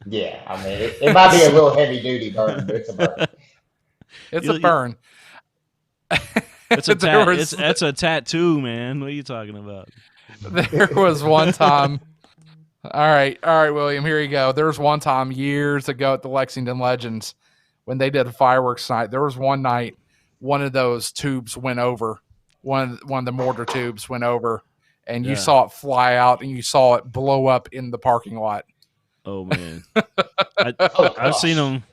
Yeah. I mean, it might be a little heavy duty burn, but it's a burn. It's You- a burn. It's a There was- that's a tattoo, man. What are you talking about? There was one time All right, William. Here you go. There was one time years ago at the Lexington Legends when they did a fireworks night. There was one night, one of those tubes went over. One of the mortar tubes went over, and you Yeah. saw it fly out, and you saw it blow up in the parking lot. Oh man, I Oh I've seen gosh. them.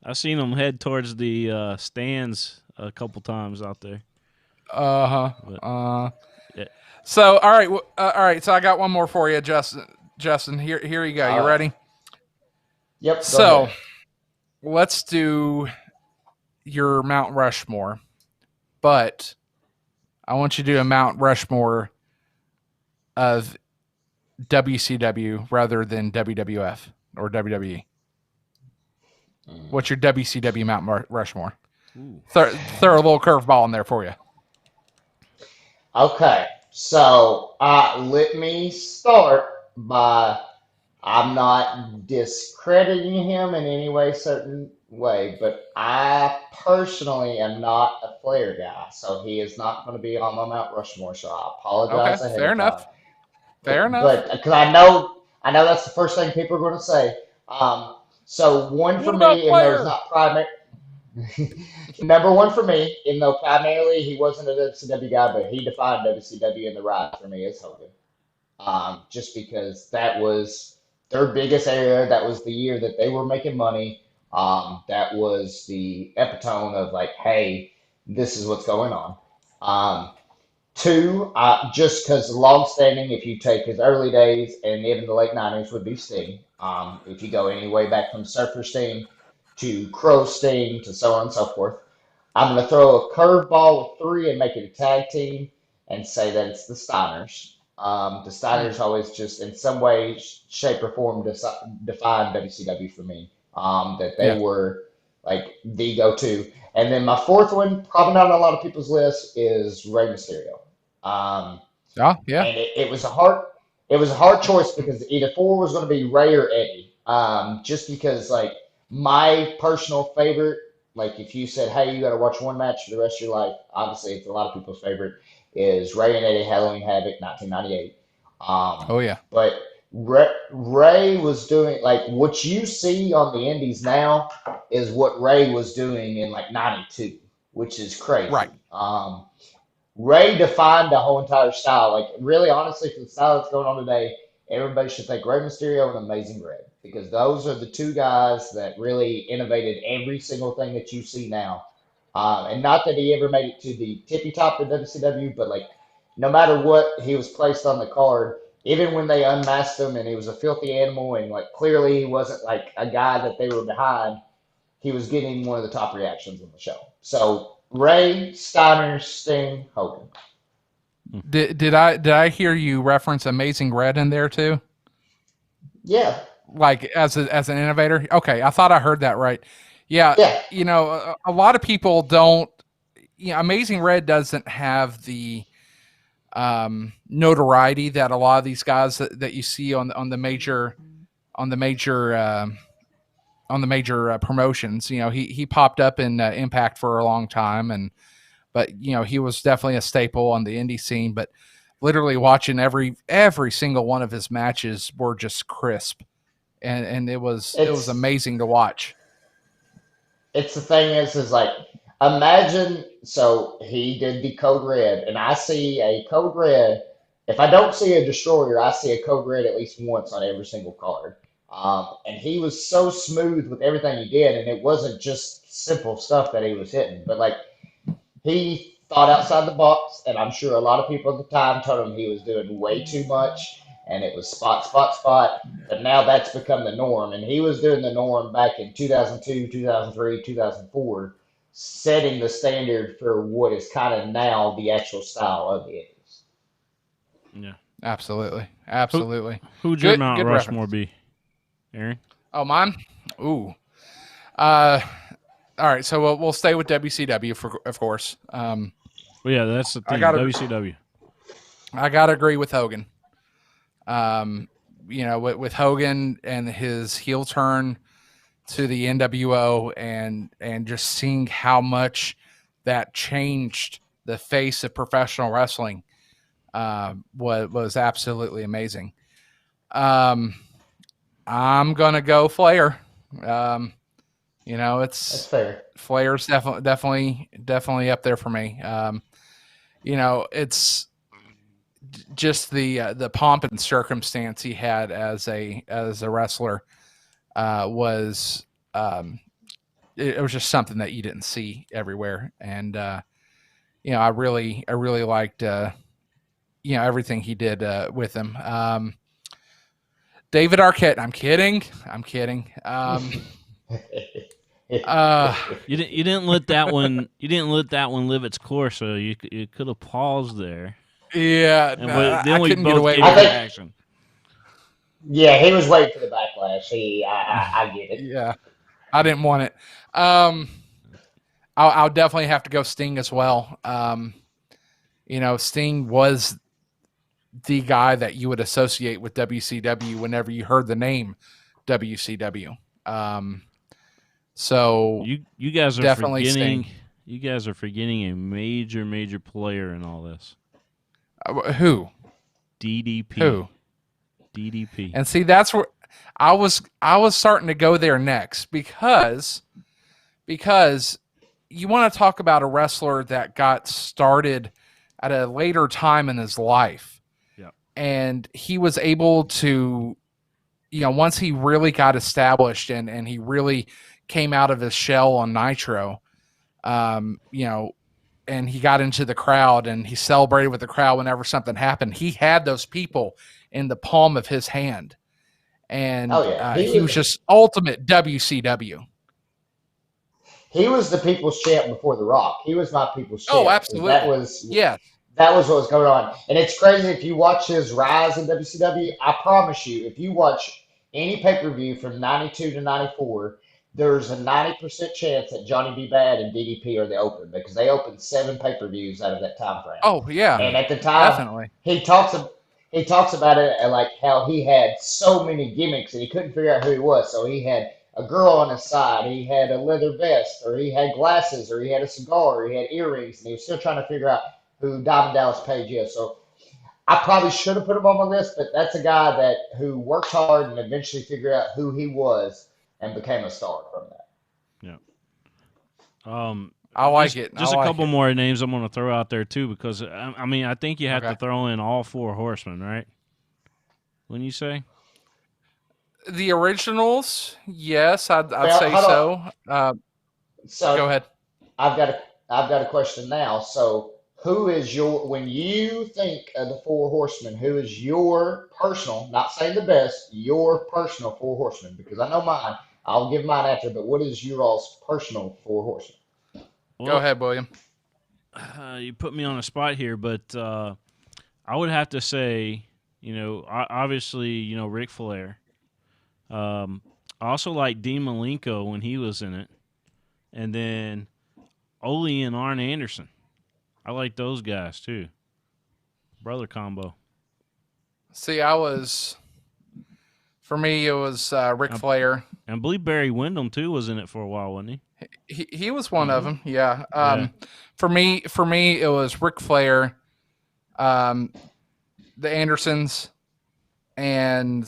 I've seen them head towards the stands a couple times out there. Uh But huh. yeah, So all right, all right. So I got one more for you, Justin. Justin, here you go. All You right. ready? Yep. Go So ahead. let's do your Mount Rushmore, but I want you to do a Mount Rushmore of WCW rather than WWF or WWE. What's your WCW Mount Rushmore? ooh, Throw a little curveball in there for you. Okay. So let me start by I'm not discrediting him in any way, certain way, but I personally am not a Flair guy, so he is not going to be on my Mount Rushmore. So I Okay, apologize ahead fair of time. enough. Fair enough. But because I know that's the first thing people are going to say. So one for What about me, even though he's Flair? not primary, number one for me, even though primarily he wasn't a WCW guy, but he defined WCW in the right for me as Hogan. Just because that was their biggest area. That was the year that they were making money. That was the epitome of like, hey, this is what's going on. Um, Two, just because long-standing, if you take his early days and even the late 90s, would be Sting. If you go any way back from Surfer Sting to Crow Sting to so on and so forth. I'm going to throw a curveball with three and make it a tag team and say that it's the Steiners. The Hmm. Steiners always just, in some way, shape, or form, defined WCW for me. That Yeah. they were like the go-to. And then my fourth one, probably not on a lot of people's list, is Rey Mysterio. Um, Oh, yeah. and it was a hard choice because either four was going to be Ray or Eddie. Just because like my personal favorite, like if you said, hey, you got to watch one match for the rest of your life, obviously it's a lot of people's favorite is Ray and Eddie Halloween Havoc 1998. Oh, yeah. But Ray was doing like what you see on the Indies now is what Ray was doing in like '92, which is Right. crazy. Ray defined the whole entire style. Like, really, honestly, for the style that's going on today, everybody should think Rey Mysterio and Amazing Red because those are the two guys that really innovated every single thing that you see now. And not that he ever made it to the tippy top of WCW, but like, no matter what, he was placed on the card. Even when they unmasked him and he was a filthy animal, and like clearly he wasn't like a guy that they were behind, he was getting one of the top reactions on the show. So Ray, Steiner, Sting, Hogan. Did I hear you reference Amazing Red in there too? Yeah, Like as an innovator? Okay, I thought I heard that right. Yeah, yeah. a lot of people don't. Amazing Red doesn't have the notoriety that a lot of these guys that you see on the major promotions. He popped up in Impact for a long time, but he was definitely a staple on the indie scene. But literally watching every single one of his matches were just crisp, and it was It's amazing to watch. it's the thing is like imagine so he did the code red and I see a code red. If I don't see a destroyer, I see a code red at least once on every single card. And he was so smooth with everything he did, and it wasn't just simple stuff that he was hitting, but like he thought outside the box, and I'm sure a lot of people at the time told him he was doing way too much, and it was spot, spot, spot. But now that's become the norm, and he was doing the norm back in 2002, 2003, 2004, setting the standard for what is kind of now the actual style of the 80s. yeah. Absolutely, Who absolutely. who'd your Good, Mount good Rushmore reference. be, Aaron? Oh, mine. Ooh. Uh, all right. So we'll stay with WCW of course. Well, yeah, that's the I theme. gotta WCW. I gotta agree with Hogan. Um, with Hogan and his heel turn to the NWO and just seeing how much that changed the face of professional wrestling was absolutely amazing. I'm gonna go Flair. That's It's fair. Flair's definitely up there for me. It's just the pomp and circumstance he had as a wrestler was it was just something that you didn't see everywhere, and I really liked everything he did with him. David Arquette. I'm kidding. Uh, You didn't let that one. You didn't let that one live its course. So you could have paused there, yeah, and I then we couldn't get both away gave with a I it. think, reaction. yeah, he was waiting for the backlash. I get it. Yeah, I didn't want it. Um, I'll definitely have to go Sting as well. Sting was the guy that you would associate with WCW whenever you heard the name WCW. Um, so You guys are definitely Sting. forgetting. You guys are forgetting a major player in all this. Who? DDP. Who? DDP. And see, that's where I was starting to go there next because you want to talk about a wrestler that got started at a later time in his life, Yeah. and he was able to, once he really got established and he really came out of his shell on Nitro, um, you know, and he got into the crowd and he celebrated with the crowd whenever something happened. He had those people in the palm of his hand, Oh and yeah, he was just ultimate WCW. he was the people's champ before The Rock. He was not people's Oh, champ because absolutely. Yeah. that was what was going on. And it's crazy if you watch his rise in WCW. I promise you, if you watch any pay per view from '92 to '94, there's a 90% chance that Johnny B. Bad and DDP are the open because they opened 7 pay-per-views out of that time frame. Oh, yeah. Yeah. And at the time, Definitely. he talks he talks about it and like how he had so many gimmicks and he couldn't figure out who he was. So he had a girl on his side, he had a leather vest, or he had glasses, or he had a cigar, or he had earrings, and he was still trying to figure out who Diamond Dallas Page is. So I probably should have put him on my list, but that's a guy that who worked hard and eventually figured out who he was and became a star from that. Yeah. Um, I like it. just a couple more names I'm going to throw out there too, because I mean I think you have to Okay. throw in all 4 horsemen, right? When you say The originals, yes, I'd Well, say hold on. so. Go So ahead. I've got a question now. So who is your when you think of the 4 horsemen, who is your personal, not saying the best, your personal 4 horsemen? Because I know mine. I'll give mine after, but what is your all's personal 4 horsemen? Go well, ahead, William. you put me on a spot here, but I would have to say, obviously, Ric Flair. I also like Dean Malenko when he was in it, and then Ole and Arn Anderson. I like those guys too. Brother combo. See, for me, it was Ric I, Flair. I believe Barry Windham too was in it for a while, wasn't he? He was one of them. Yeah. Yeah. For me, it was Ric Flair, um, the Andersons, and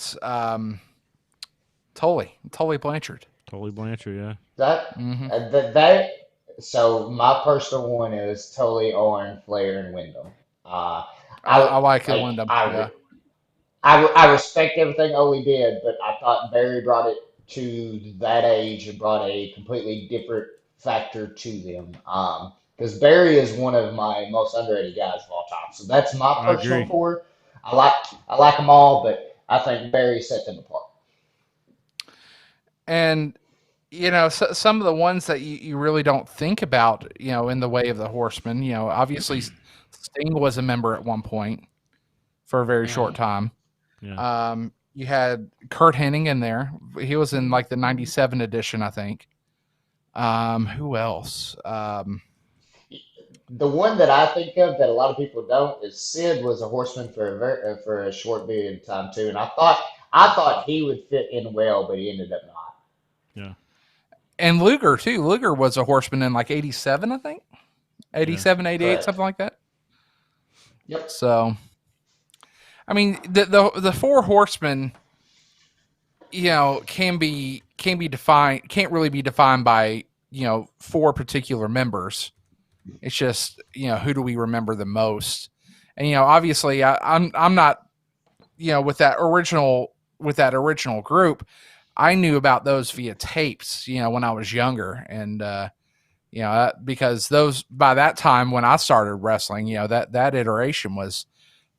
Tully Blanchard. Tully Blanchard, yeah. That Hmm. that so my personal one is totally Owen, Flair, and Wyndham. Uh, I I like it, like Wyndham. Yeah. I respect everything Ole did, but I thought Barry brought it to that age and brought a completely different factor to them. Because Barry is one of my most underrated guys of all time. So that's my I personal agree. 4. I like them all, but I think Barry set them apart. And some of the ones that you really don't think about, in the way of the Horsemen. Obviously Sting was a member at one point for a very short Hmm. time. Yeah. You had Kurt Hennig in there. He was in like the '97 edition, I think. Who else? The one that I think of that a lot of people don't is Sid was a horseman for a short period of time too, and I thought he would fit in well, but he ended up not. Yeah. And Luger too. Luger was a Horseman in like '87, I think. Yeah. 87, 88, Correct. something like that. Yep. So, I mean, the 4 Horsemen can be defined, can't really be defined by, 4 particular members. It's just, who do we remember the most? And, obviously I'm not, with that original group, I knew about those via tapes, when I was younger. And, because those, by that time when I started wrestling, that iteration was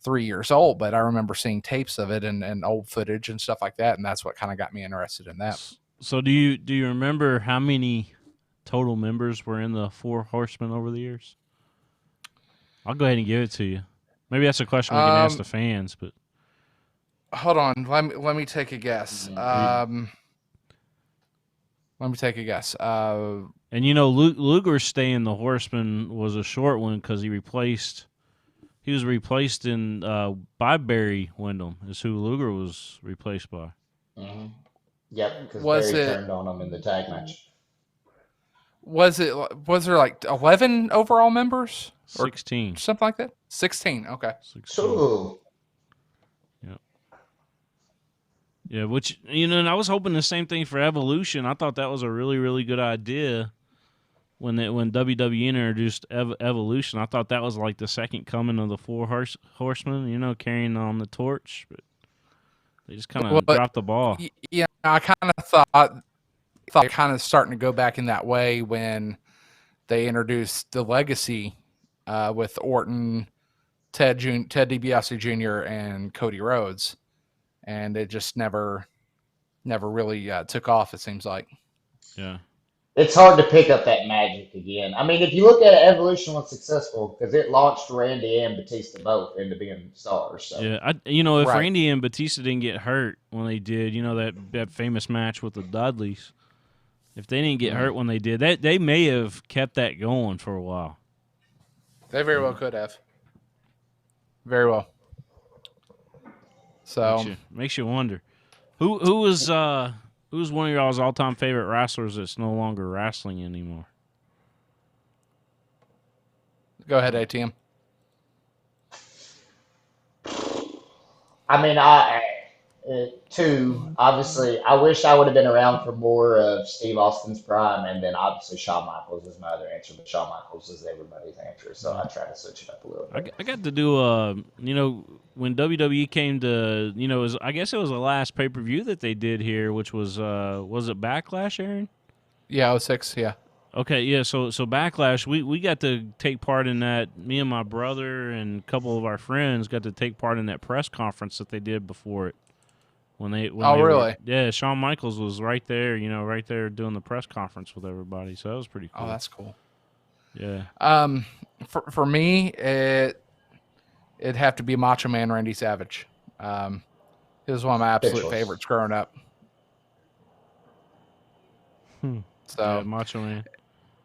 3 years old, but I remember seeing tapes of it and old footage and stuff like that. And that's what kind of got me interested in that. So do you remember how many total members were in the Four Horsemen over the years? I'll go ahead and give it to you. Maybe that's a question we can ask the fans, but hold on, let me take a guess. Let me take a guess. And Luger's stay in the Horsemen was a short one because he was replaced by Barry Windham, is who Luger was replaced by. Mm-hmm. Yep, because Barry turned on him in the tag match. Was there like 11 overall members? 16. Or something like that? 16, okay. 16. So, yeah, which, and I was hoping the same thing for Evolution. I thought that was a really, really good idea when WWE introduced Evolution. I thought that was like the second coming of the Four Horsemen, carrying on the torch. But they just kind of dropped the ball. Yeah, I kind of thought kind of starting to go back in that way when they introduced the Legacy with Orton, Ted DiBiase Jr., and Cody Rhodes. And it just never really took off, it seems like. Yeah. It's hard to pick up that magic again. I mean, if you look at it, Evolution was successful because it launched Randy and Batista both into being stars. So. Yeah, if Randy and Batista didn't get hurt when they did, that famous match with the Dudleys, if they didn't get hurt when they did, they may have kept that going for a while. They very well could have. Very well. So makes you wonder who was who's one of y'all's all-time favorite wrestlers that's no longer wrestling anymore. Go ahead, ATM. I mean, obviously, I wish I would have been around for more of Steve Austin's prime, and then obviously Shawn Michaels is my other answer, but Shawn Michaels is everybody's answer, so I try to switch it up a little bit. I got to do when WWE came to, I guess it was the last pay-per-view that they did here, which was it Backlash, Aaron? Yeah, 06, yeah. Okay, yeah, so Backlash, we got to take part in that. Me and my brother and a couple of our friends got to take part in that press conference that they did before it. Really? Yeah, Shawn Michaels was right there, right there doing the press conference with everybody. So that was pretty cool. Oh, that's cool. Yeah. For me, it'd have to be Macho Man Randy Savage. He was one of my absolute favorites growing up. So yeah, Macho Man.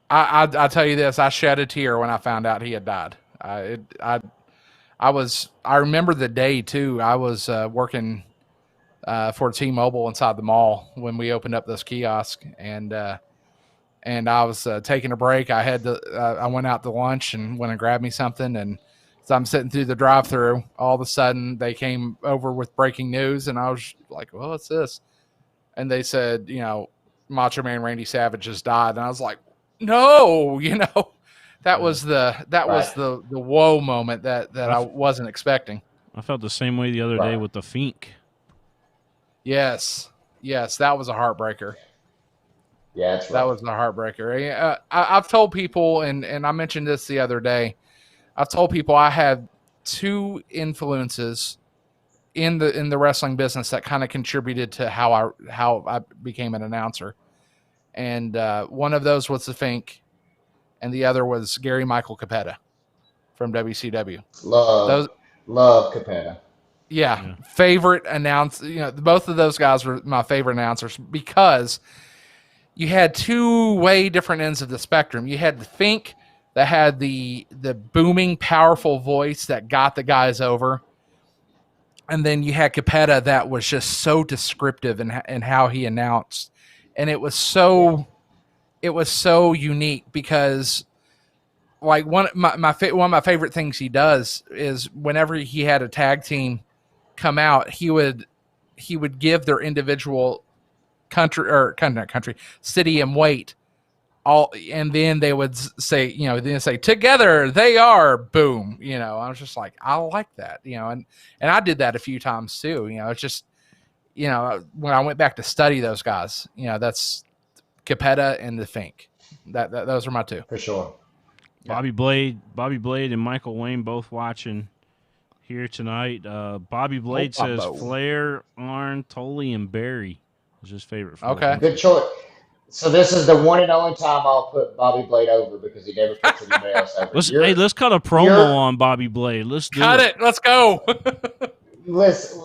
I tell you this, I shed a tear when I found out he had died. I remember the day too. I was working for T-Mobile inside the mall when we opened up this kiosk, and I was taking a break. I went out to lunch and went and grabbed me something, and so I'm sitting through the drive-thru. All of a sudden, they came over with breaking news, and I was like, "Well, what's this?" And they said, Macho Man Randy Savage has died, and I was like, "No!" That was the whoa moment that I wasn't expecting. I felt the same way the other day with the Fink. Yes, that was a heartbreaker. Yeah, that's right. That was a heartbreaker. I've told people, and I mentioned this the other day, I've told people I had 2 influences in the wrestling business that kind of contributed to how I became an announcer. And one of those was the Fink, and the other was Gary Michael Capetta from WCW. Love Capetta. Yeah, favorite announcer. Both of those guys were my favorite announcers because you had 2 way different ends of the spectrum. You had the Fink that had the booming, powerful voice that got the guys over, and then you had Capetta that was just so descriptive in how he announced, and it was so unique because. Like one of my favorite things he does is whenever he had a tag team come out, he would he would give their individual city and weight all, and then they would say, together they are boom. I was just like, I like that, and I did that a few times too. It's just, when I went back to study those guys, that's Capetta and the Fink. That those are my two. For sure. Bobby Blade, and Michael Wayne both watching here tonight. Bobby Blade says Flair, Arn, Tully, and Barry is his favorite. Okay. Good choice. So this is the one and only time I'll put Bobby Blade over because he never puts anybody else over. Let's cut a promo on Bobby Blade. Let's cut it. Let's go. Listen,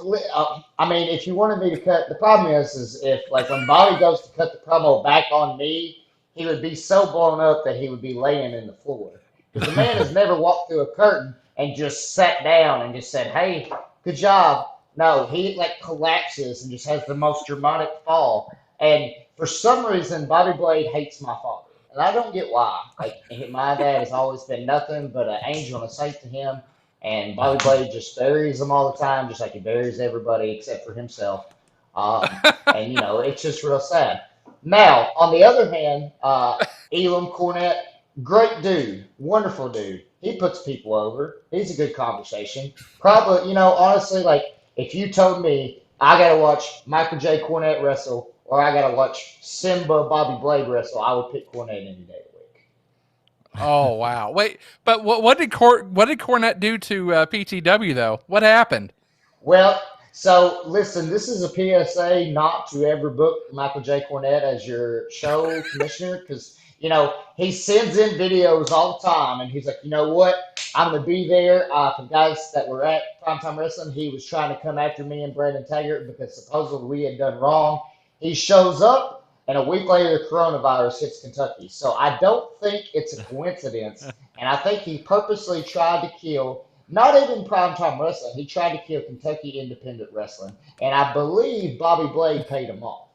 I mean, if you wanted me to cut, the problem is if like when Bobby goes to cut the promo back on me, he would be so blown up that he would be laying in the floor. Because the man has never walked through a curtain and just sat down and just said, "Hey, good job." No, he like collapses and just has the most dramatic fall. And for some reason, Bobby Blade hates my father. And I don't get why. Like, my dad has always been nothing but an angel and a saint to him. And Bobby Blade just buries them all the time, just like he buries everybody except for himself. And, it's just real sad. Now, on the other hand, Elam Cornette, great dude, wonderful dude. He puts people over. He's a good conversation. Probably, honestly, like, if you told me I got to watch Michael J. Cornette wrestle or I got to watch Simba Bobby Blade wrestle, I would pick Cornette any day of the week. Oh, wow. Wait, but what did Cornette do to PTW, though? What happened? Well, so listen, this is a PSA not to ever book Michael J. Cornette as your show commissioner because, he sends in videos all the time and he's like, you know what? I'm going to be there. For guys that were at Primetime Wrestling, he was trying to come after me and Brandon Taggart because supposedly we had done wrong. He shows up, and a week later, the coronavirus hits Kentucky. So I don't think it's a coincidence, and I think he purposely tried to kill, not even Primetime Wrestling, he tried to kill Kentucky Independent Wrestling, and I believe Bobby Blade paid him off.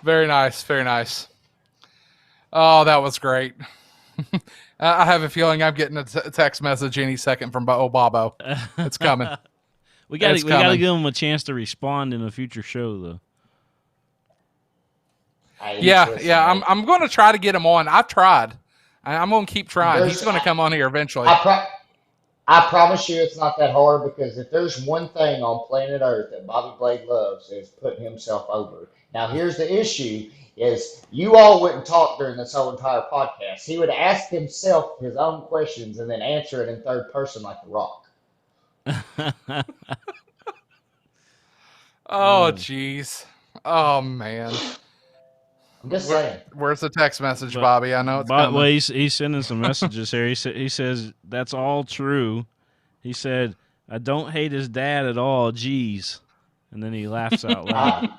Very nice, very nice. Oh, that was great. I have a feeling I'm getting a text message any second from Bobo. It's coming. we got to give him a chance to respond in a future show, though. Yeah. I'm going to try to get him on. I've tried. I'm going to keep trying. He's going to come on here eventually. I promise you it's not that hard because if there's one thing on planet Earth that Bobby Blade loves is putting himself over. Now, here's the issue is you all wouldn't talk during this whole entire podcast. He would ask himself his own questions and then answer it in third person like The Rock. Oh, jeez. Oh, man. I'm just saying. Where's the text message, Bobby? I know it's coming. Well, he's sending some messages here. He says, that's all true. He said, I don't hate his dad at all. Jeez. And then he laughs out loud.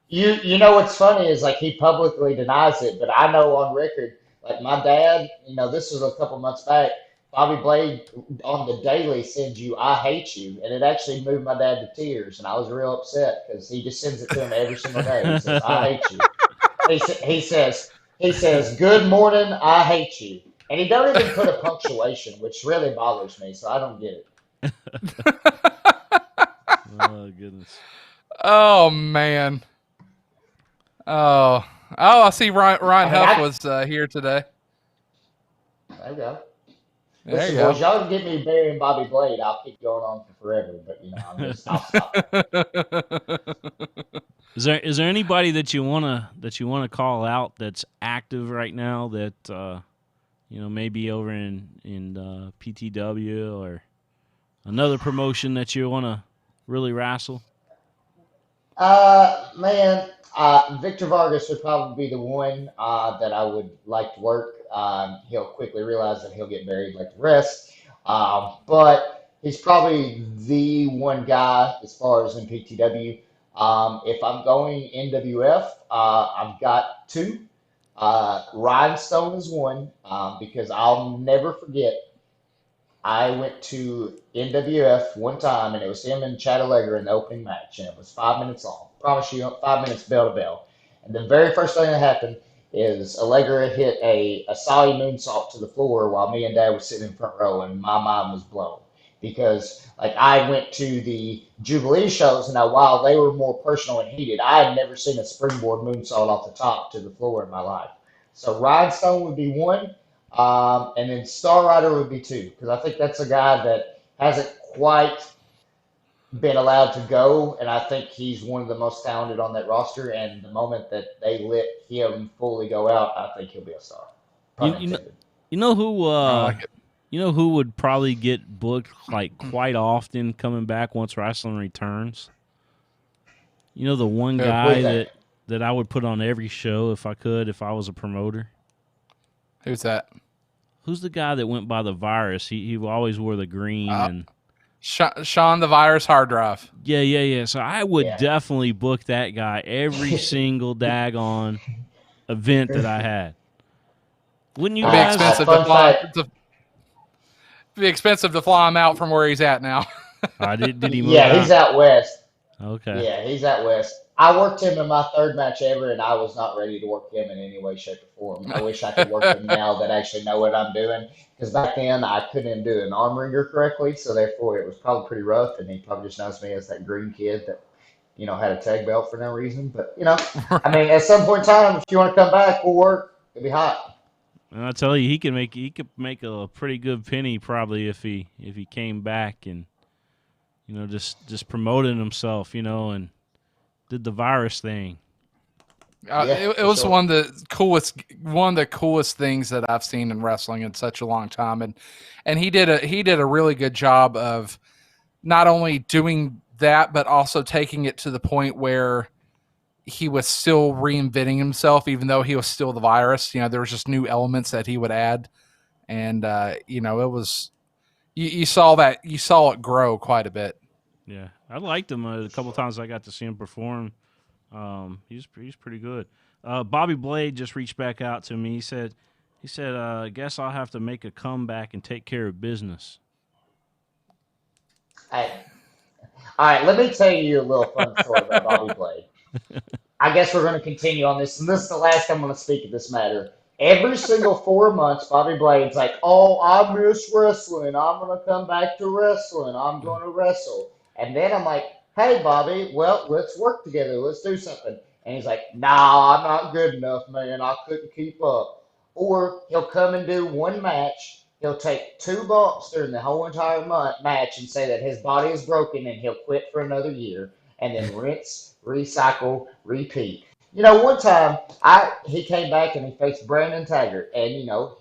You know what's funny is like he publicly denies it, but I know on record, like my dad, this was a couple months back, Bobby Blade on the daily sends you, I hate you. And it actually moved my dad to tears. And I was real upset because he just sends it to him every single day. He says, I hate you. He says, good morning, I hate you. And he don't even put a punctuation, which really bothers me. So I don't get it. Oh, goodness. Oh, man. Oh, I see Ryan Huff was here today. There you go. There you boys, go. y'all can get me burying Bobby Blade. I'll keep going on for forever, but I'll stop. Is there anybody that you wanna call out that's active right now that maybe over in PTW or another promotion that you wanna really wrestle? Man, Victor Vargas would probably be the one that I would like to work. He'll quickly realize that he'll get buried like the rest. But he's probably the one guy as far as in PTW. If I'm going NWF, I've got two. Rhinestone is one because I'll never forget. I went to NWF one time, and it was him and Chad Allegra in the opening match, and it was 5 minutes long. Promise you, 5 minutes bell to bell. And the very first thing that happened is Allegra hit a Asai moonsault to the floor while me and Dad was sitting in front row, and my mind was blown because like I went to the Jubilee shows, and now while they were more personal and heated, I had never seen a springboard moonsault off the top to the floor in my life. So Rhinestone would be one, and then Star Rider would be two, because I think that's a guy that hasn't quite been allowed to go, and I think he's one of the most talented on that roster. And the moment that they let him fully go out, I think he'll be a star. You, Pun you know, intended. you know who I like it. you know who would probably get booked like quite often coming back once wrestling returns? You know the one Who? What do guy you think? that I would put on every show if I could, if I was a promoter. Who's that? Who's the guy that went by the virus? He always wore the green Uh, and Sean the Virus Hard Drive. yeah. So I would Yeah. definitely book that guy every single daggone event that I had. Wouldn't you It'd be guys? expensive to Fun fly. fact. It'd be expensive to fly him out from where he's at now. Did he move Yeah, he's out? out west. Okay. Yeah, he's out west. I worked him in my third match ever, and I was not ready to work him in any way, shape, or form. I wish I could work him now that actually know what I'm doing. Because back then, I couldn't even do an arm wringer correctly, so therefore it was probably pretty rough. And he probably just knows me as that green kid that, had a tag belt for no reason. But, I mean, at some point in time, if you want to come back, we'll work. It'll be hot. And I tell you, he could make a pretty good penny probably if he came back and just promoted himself, and did the virus thing. Yeah, it for was sure. one of the coolest things that I've seen in wrestling in such a long time, and he did a really good job of not only doing that but also taking it to the point where he was still reinventing himself, even though he was still the virus. There was just new elements that he would add, and it was you saw it grow quite a bit. Yeah, I liked him a couple times. I got to see him perform. He's pretty good. Bobby Blade just reached back out to me. He said, I guess I'll have to make a comeback and take care of business. Hey, all right, let me tell you a little fun story about Bobby Blade. I guess we're going to continue on this, and this is the last I'm going to speak of this matter. Every single 4 months, Bobby Blade's like, "Oh, I miss wrestling. I'm going to come back to wrestling. I'm going to wrestle." And then I'm like, "Hey, Bobby, well, let's work together. Let's do something." And he's like, "Nah, I'm not good enough, man. I couldn't keep up." Or he'll come and do one match. He'll take two bumps during the whole entire match and say that his body is broken and he'll quit for another year, and then rinse, recycle, repeat. One time he came back and he faced Brandon Taggart, and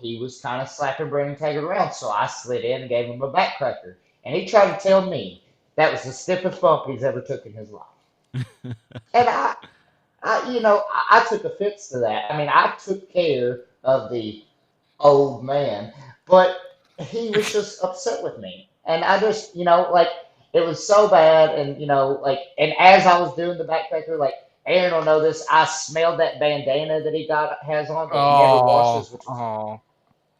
he was kind of slapping Brandon Taggart around, so I slid in and gave him a backcracker, and he tried to tell me that was the stiffest bump he's ever took in his life, and I took offense to that. I mean, I took care of the old man, but he was just upset with me. And I just, like, it was so bad. And, like, and as I was doing the backpacker, like, Aaron will know this, I smelled that bandana that has on that he never Oh, washes, oh.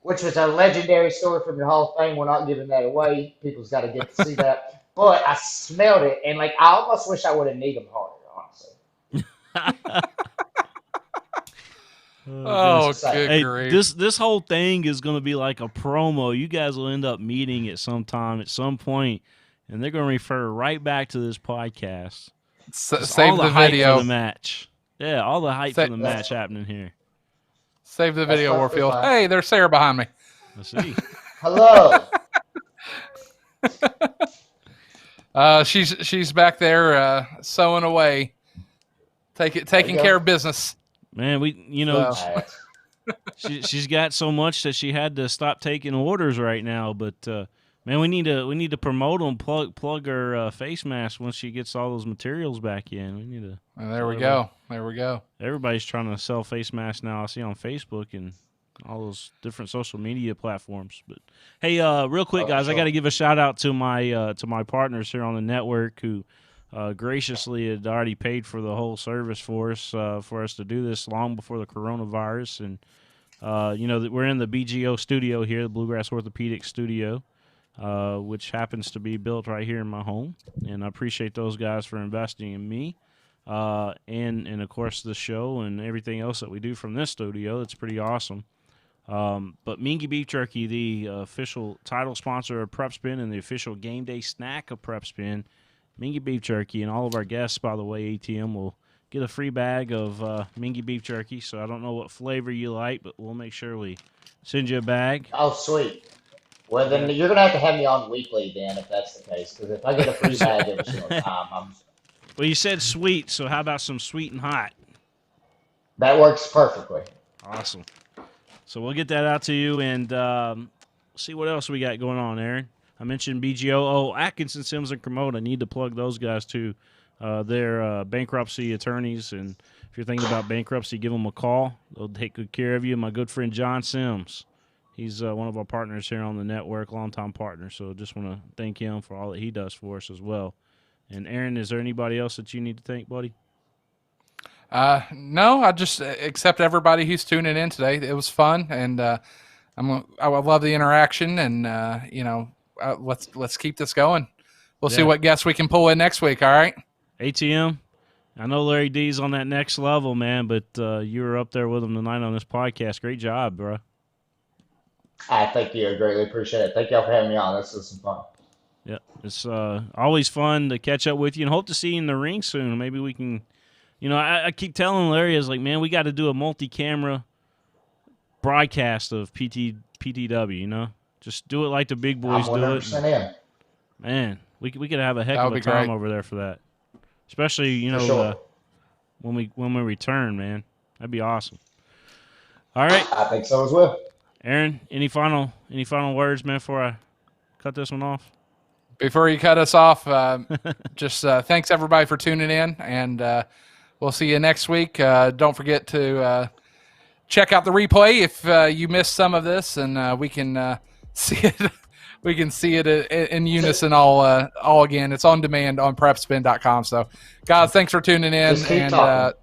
which was a legendary story from your Hall of Fame. We're not giving that away. People's got to get to see that. But I smelled it, and, like, I almost wish I would have kneed him harder, honestly. Oh, Just saying. good Hey, grief. this whole thing is going to be like a promo. You guys will end up meeting at some point, and they're going to refer right back to this podcast. Just Save all the hype video. for the match. Yeah, all the hype for the That's match happening here. Save the That's video, perfectly Warfield. fine. Hey, there's Sarah behind me. Let's see. Hello. She's back there sewing away, taking go. care of business. Man, So- she's got so much that she had to stop taking orders right now. But man, we need to promote them. Plug her face mask once she gets all those materials back in. We need to. And there we go. There we go. Everybody's trying to sell face masks now. I see on Facebook and all those different social media platforms. But hey, real quick, guys, I got to give a shout out to my partners here on the network who graciously had already paid for the whole service for us to do this long before the coronavirus. And we're in the BGO studio here, the Bluegrass Orthopedic Studio, which happens to be built right here in my home. And I appreciate those guys for investing in me. and of course the show and everything else that we do from this studio. It's pretty awesome. But Mingy Beef Jerky, the official title sponsor of Prep Spin and the official game day snack of Prep Spin, Mingy Beef Jerky, and all of our guests, by the way, ATM will get a free bag of Mingy Beef Jerky. So I don't know what flavor you like, but we'll make sure we send you a bag. Oh, sweet. Well, then you're going to have me on weekly then if that's the case. Because if I get a free bag every single time, Well, you said sweet, so how about some sweet and hot? that works perfectly. Awesome. So we'll get that out to you and see what else we got going on, Aaron. I mentioned BGO. Oh, Atkinson, Sims, and Kermode. I need to plug those guys too. They're bankruptcy attorneys, and if you're thinking about bankruptcy, give them a call. They'll take good care of you. My good friend John Sims, he's one of our partners here on the network, longtime partner. So just want to thank him for all that he does for us as well. And Aaron, is there anybody else that you need to thank, buddy? No, I just accept everybody who's tuning in today. It was fun, and I love the interaction, and let's keep this going. We'll see what guests we can pull in next week. All right, ATM. I know Larry D's on that next level, man, but you were up there with him tonight on this podcast. Great job, bro. Thank you. I greatly appreciate it. Thank y'all for having me on. This was some fun. Yeah, it's always fun to catch up with you and hope to see you in the ring soon. Maybe we can, I keep telling Larry, I was like, man, we got to do a multi-camera broadcast of PTW, Just do it like the big boys I'm 100% do it. in. Man, we could have a heck of a time over there for that. Especially, sure. when we return, man. That'd be awesome. All right. I think so as well. Aaron, any final words, man, before I cut this one off? Before you cut us off, just thanks everybody for tuning in, and we'll see you next week. Don't forget to check out the replay if you missed some of this, and we can see it. We can see it in unison all again. It's on demand on prepspin.com. So, guys, thanks for tuning in. And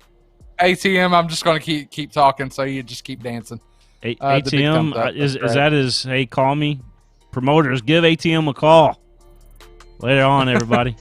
ATM, I'm just going to keep talking, so you just keep dancing. ATM, is that his, hey, call me? Promoters, give ATM a call. Later on, everybody.